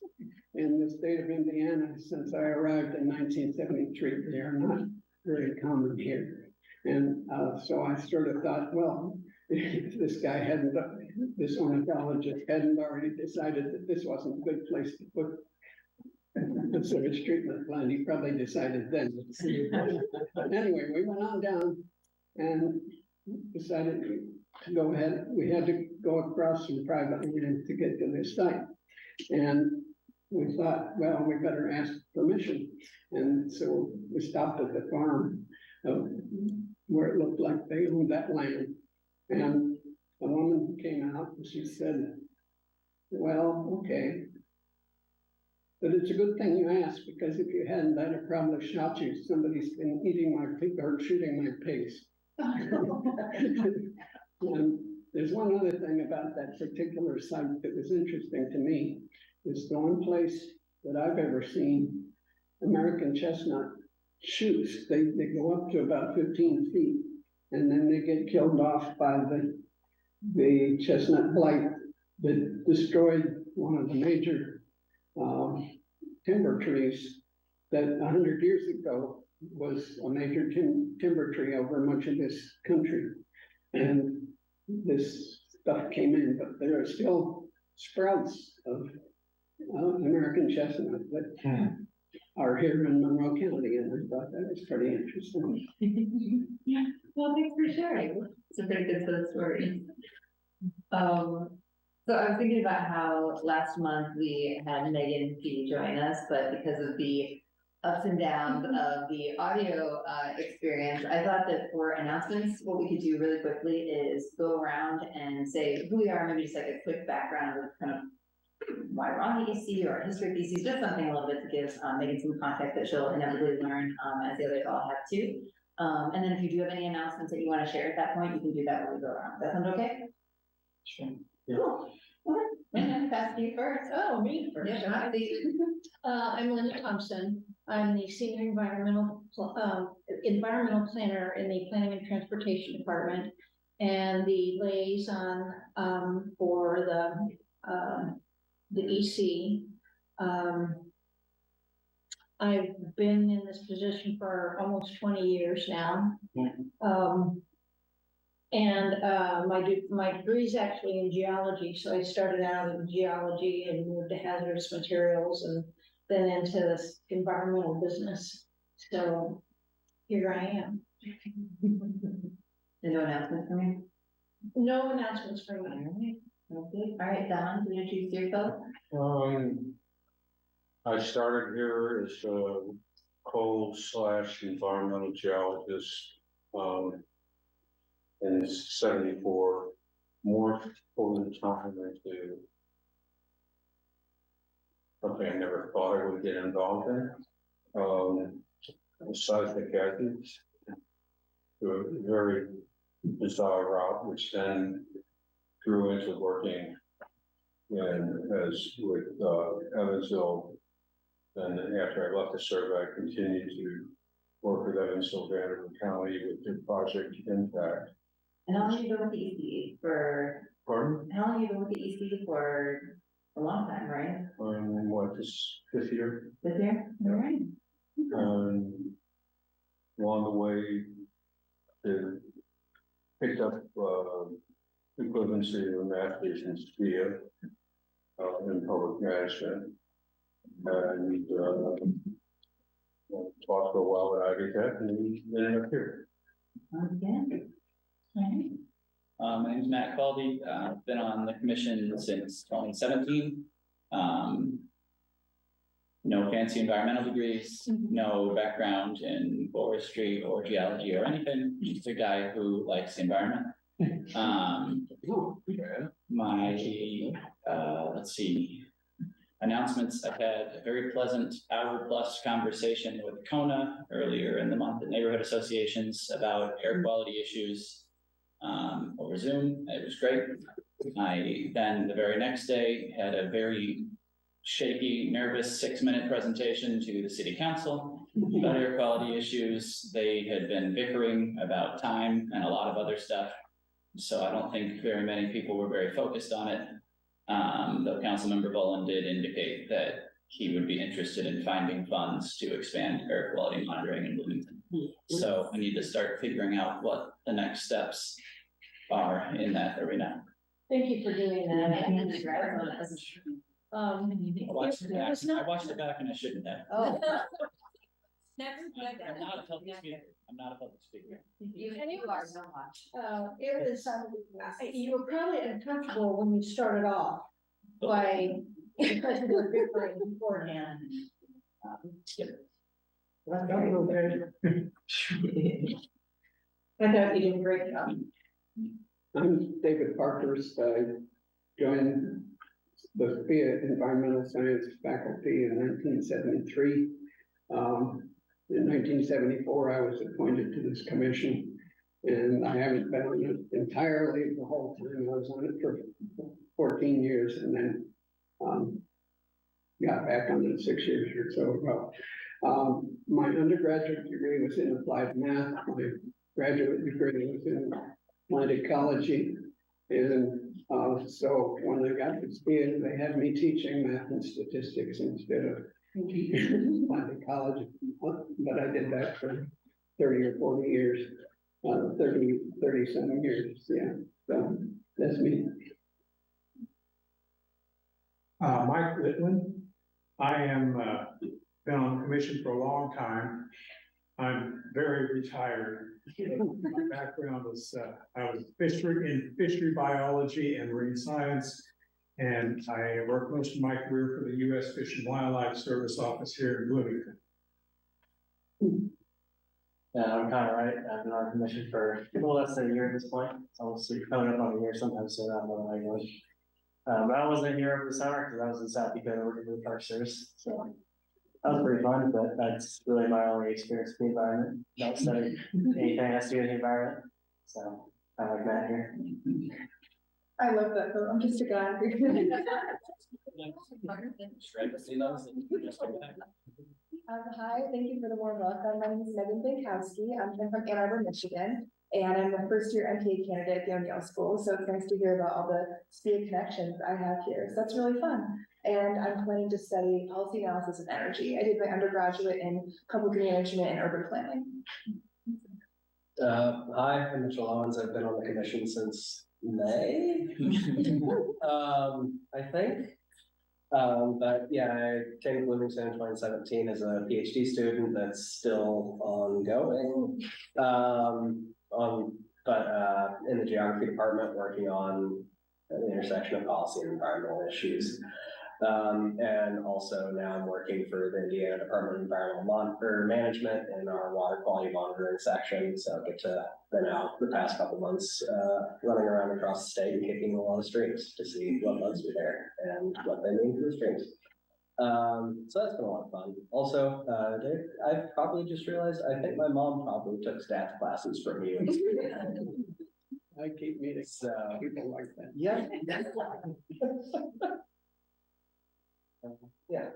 Speaker 4: in the state of Indiana since I arrived in 1973. They are not very common here. And so I sort of thought, well, if this guy hadn't, this ornithologist hadn't already decided that this wasn't a good place to put a sewage treatment plant, he probably decided then. But anyway, we went on down and decided to go ahead. We had to go across some private land to get to this site. And we thought, well, we better ask permission. And so we stopped at the farm where it looked like they owned that land. And a woman came out and she said, well, okay, But it's a good thing you asked, because if you hadn't, I'd have probably shot you. Somebody's been eating my pig or shooting my pigs. There's one other thing about that particular site that was interesting to me. It's the one place that I've ever seen American chestnut shoots. They go up to about 15 feet, and then they get killed off by the chestnut blight that destroyed one of the major timber trees that 100 years ago was a major timber tree over much of this country. And this stuff came in, but there are still sprouts of American chestnut that are here in Monroe County, and I thought that was pretty interesting.
Speaker 1: Yeah, well, thanks for sharing. It's a pretty good set of stories. So I was thinking about how last month we had Megan P join us, but because of the ups and downs of the audio experience, I thought that for announcements, what we could do really quickly is go around and say who we are, maybe just like a quick background of kind of why we're on the EC or history of EC, just something a little bit to give Megan some context that she'll inevitably learn as the others all have too. And then if you do have any announcements that you want to share at that point, you can do that when we go around. That sound okay?
Speaker 6: Sure.
Speaker 1: Yeah. Cool. Okay. And then pass to you first.
Speaker 5: Oh, me first.
Speaker 1: Yeah,
Speaker 5: I'm Linda Thompson. I'm the senior environmental planner in the Planning and Transportation Department, and the liaison for the EC. I've been in this position for almost 20 years now. My degree is actually in geology, so I started out in geology and moved to hazardous materials and then into this environmental business. So here I am.
Speaker 1: No announcements for me?
Speaker 5: No announcements for me.
Speaker 1: Okay. All right, Don, can you introduce yourself?
Speaker 6: I started here as a coal/environmental geologist, in '74, morphed over time into something I never thought I would get involved in. Seismic gadgets, to a very bizarre route, which then grew into working with Evansville. And after I left the survey, I continued to work with Evansville, Vanderbilt County with the project Impact.
Speaker 1: And how long have you been with the EC for?
Speaker 6: Pardon?
Speaker 1: How long have you been with the EC for? A long time, right?
Speaker 6: What, this fifth year?
Speaker 1: Fifth year? All right.
Speaker 6: Along the way, picked up equivalency of a master's in SPIA in public management, and talked for a while at Ivy Tech, and then ended up here.
Speaker 1: Okay.
Speaker 14: My name is Matt Caldy. I've been on the commission since 2017. No fancy environmental degrees, no background in forestry or geology or anything, just a guy who likes the environment. Let's see, announcements. I've had a very pleasant hour-plus conversation with Kona earlier in the month at neighborhood associations about air quality issues over Zoom. It was great. I then the very next day had a very shaky, nervous 6-minute presentation to the city council about air quality issues. They had been bickering about time and a lot of other stuff. So I don't think very many people were very focused on it. Though Councilmember Bolin did indicate that he would be interested in finding funds to expand air quality monitoring in Bloomington. So I need to start figuring out what the next steps are in that arena.
Speaker 5: Thank you for doing that.
Speaker 14: I watched it back and I shouldn't have.
Speaker 5: Oh.
Speaker 14: I'm not a public speaker. I'm not a public speaker.
Speaker 5: You are not. It was, you were probably uncomfortable when you started off by, because you were bickering beforehand. I thought you did a great job.
Speaker 4: I'm David Parkhurst. I joined was be an environmental science faculty in 1973. In 1974, I was appointed to this commission, and I haven't been on it entirely the whole time. I was on it for 14 years, and then got back on it 6 years or so ago. My undergraduate degree was in applied math. My graduate degree was in applied ecology. And so when I got to SPIA, they had me teaching math and statistics instead of applied ecology. But I did that for 30 or 40 years, 30 some years. Yeah, so that's me.
Speaker 13: Mike Litwin. I am been on commission for a long time. I'm very retired. My background was I was in fishery biology and marine science, and I worked most of my career for the U.S. Fish and Wildlife Service office here in Bloomington.
Speaker 18: Yeah, I'm kind of right. I've been on commission for a little less than a year at this point. It's almost coming up on a year, sometimes so I don't know how it goes. But I wasn't here over the summer because I was in South Dakota working for the Park Service. So that was pretty fun, but that's really my only experience with the environment. Don't study anything that has to do with the environment. So I like that here.
Speaker 11: I love that though. I'm just a guy. Hi, thank you for the warm welcome. My name is Megan Binkowski. I'm from Ann Arbor, Michigan, and I'm a first-year MPA candidate at the O'Neill School. So it's nice to hear about all the SPIA connections I have here. So that's really fun. And I'm planning to study policy analysis and energy. I did my undergraduate in public management and urban planning.
Speaker 16: Hi, I'm Mitchell Owens. I've been on the commission since May. I think. But yeah, I came to Bloomington in 2017 as a PhD student that's still ongoing. In the geography department, working on the intersection of policy and environmental issues. And also now I'm working for the Indiana Department of Environmental Management in our water quality monitoring section. So I get to been out the past couple months running around across the state and kicking a lot of streams to see what bugs are there and what they mean for the streams. So that's been a lot of fun. Also, I probably just realized I think my mom probably took stats classes from you.
Speaker 4: I keep meeting people like that.
Speaker 16: Yeah. Yeah.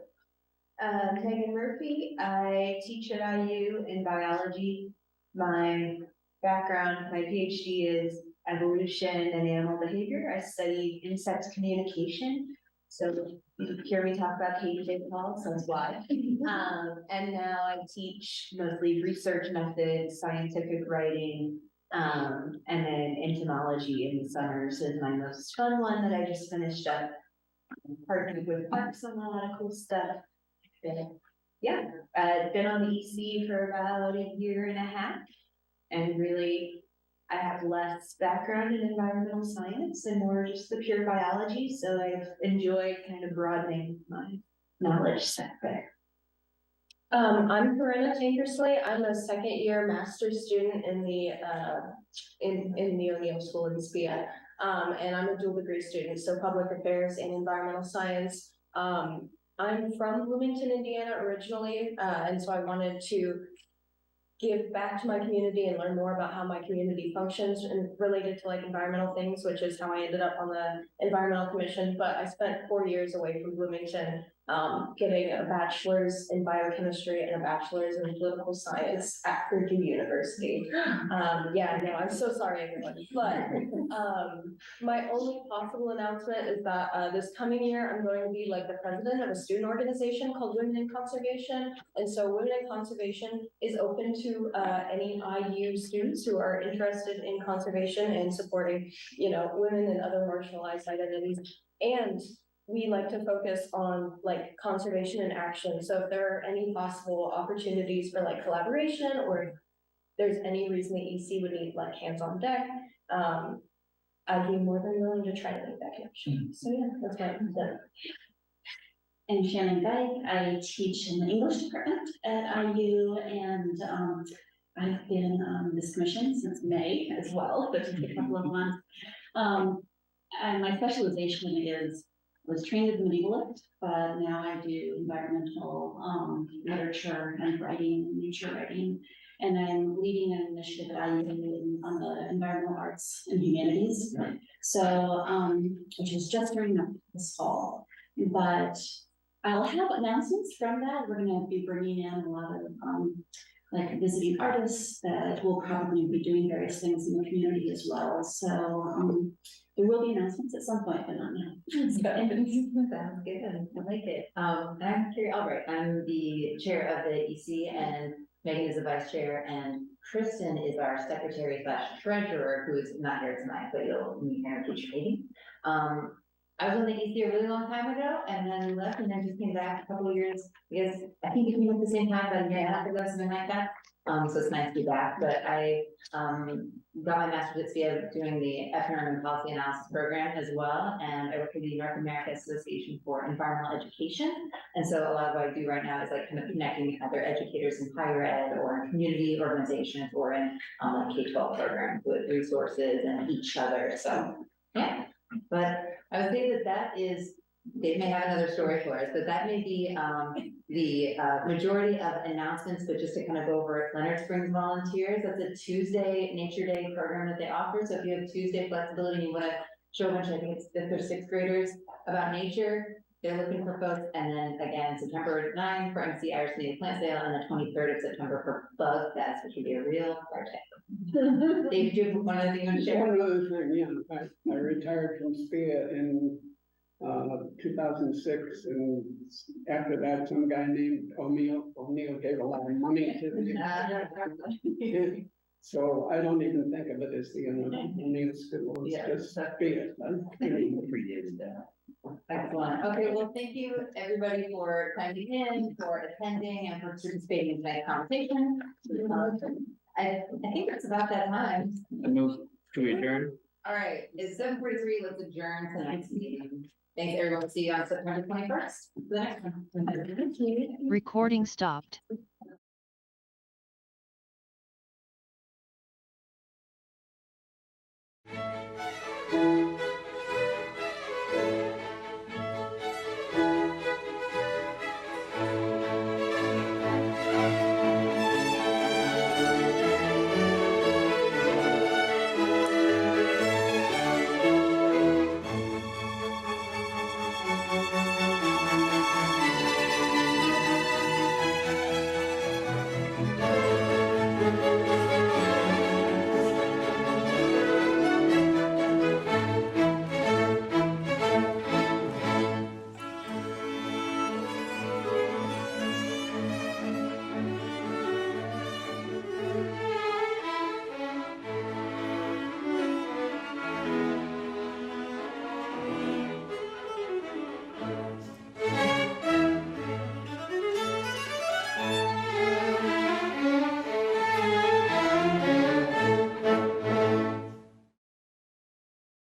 Speaker 3: Megan Murphy, I teach at IU in biology. My background, my PhD is evolution and animal behavior. I studied insect communication. So you hear me talk about Katie Big Calls, that's why. And now I teach mostly research methods, scientific writing, and then entomology in the summers is my most fun one that I just finished up. Partnered with parks on a lot of cool stuff. Yeah, been on the EC for about a year and a half, and really I have less background in environmental science and more just the pure biology, so I've enjoyed kind of broadening my knowledge set there.
Speaker 11: I'm Corinna Tankersley. I'm a second-year master's student in the O'Neill School in SPIA. And I'm a dual degree student, so public affairs and environmental science. I'm from Bloomington, Indiana originally, and so I wanted to give back to my community and learn more about how my community functions and related to like environmental things, which is how I ended up on the environmental commission. But I spent 4 years away from Bloomington, getting a bachelor's in biochemistry and a bachelor's in political science at Purdue University. Yeah, no, I'm so sorry everyone. But my only possible announcement is that this coming year, I'm going to be like the president of a student organization called Women in Conservation. And so Women in Conservation is open to any IU students who are interested in conservation and supporting, you know, women and other marginalized identities. And we like to focus on like conservation and action. So if there are any possible opportunities for like collaboration, or if there's any reason the EC would need like hands on deck, I'd be more than willing to try to make that connection. So yeah, that's my plan.
Speaker 12: And Shannon Guy, I teach in the English department at IU, and I've been on this commission since May as well, but just a couple of months. And my specialization is was trained as a medievalist, but now I do environmental literature and writing, nature writing. And I'm leading an initiative at IU on the environmental arts and humanities. So, which is just starting up this fall. But I'll have announcements from that. We're gonna be bringing in a lot of like visiting artists that will probably be doing various things in the community as well. So there will be announcements at some point, but not now.
Speaker 1: Sounds good, I like it. And I'm Carrie Albright, I'm the chair of the EC, and Megan is the vice chair, and Kristen is our secretary slash treasurer, who is not here tonight, but you'll meet her in a future meeting. I was on the EC a really long time ago, and then left, and then just came back a couple of years, because I think it came at the same time, about a year and a half ago, something like that. So it's nice to be back, but I got my master's at SPIA doing the FNRM and policy analysis program as well, and I work for the North America Association for Environmental Education. And so a lot of what I do right now is like kind of connecting other educators in higher ed or in community organizations or in like K-12 programs with resources and each other. So yeah, but I would say that is, Dave may have another story for us, but that may be the majority of announcements, but just to kind of go over Leonard Springs Volunteers, that's a Tuesday Nature Day program that they offer. So if you have Tuesday flexibility and you want to show a bunch, I think it's 5th or 6th graders about nature, they're looking for folks. And then again, September 9 for MC Irish Native Plant Sale, and the 23rd of September for Bug Fest, which would be a real party. Dave, do you have one other thing you want to share?
Speaker 4: One other thing, yeah, I retired from SPIA in 2006, and after that, some guy named O'Neill gave a lot of money to the. So I don't even think of it as the O'Neill School, it's just SPIA.
Speaker 2: Predated that.
Speaker 1: Excellent. Okay, well, thank you, everybody, for coming in, for attending, and for participating in tonight's conversation. I think it's about that time.
Speaker 2: I move to adjourn.
Speaker 1: All right, it's 7:43. Let's adjourn tonight's meeting. Thanks, everyone. See you on September 21st. The next one.
Speaker 19: Recording stopped.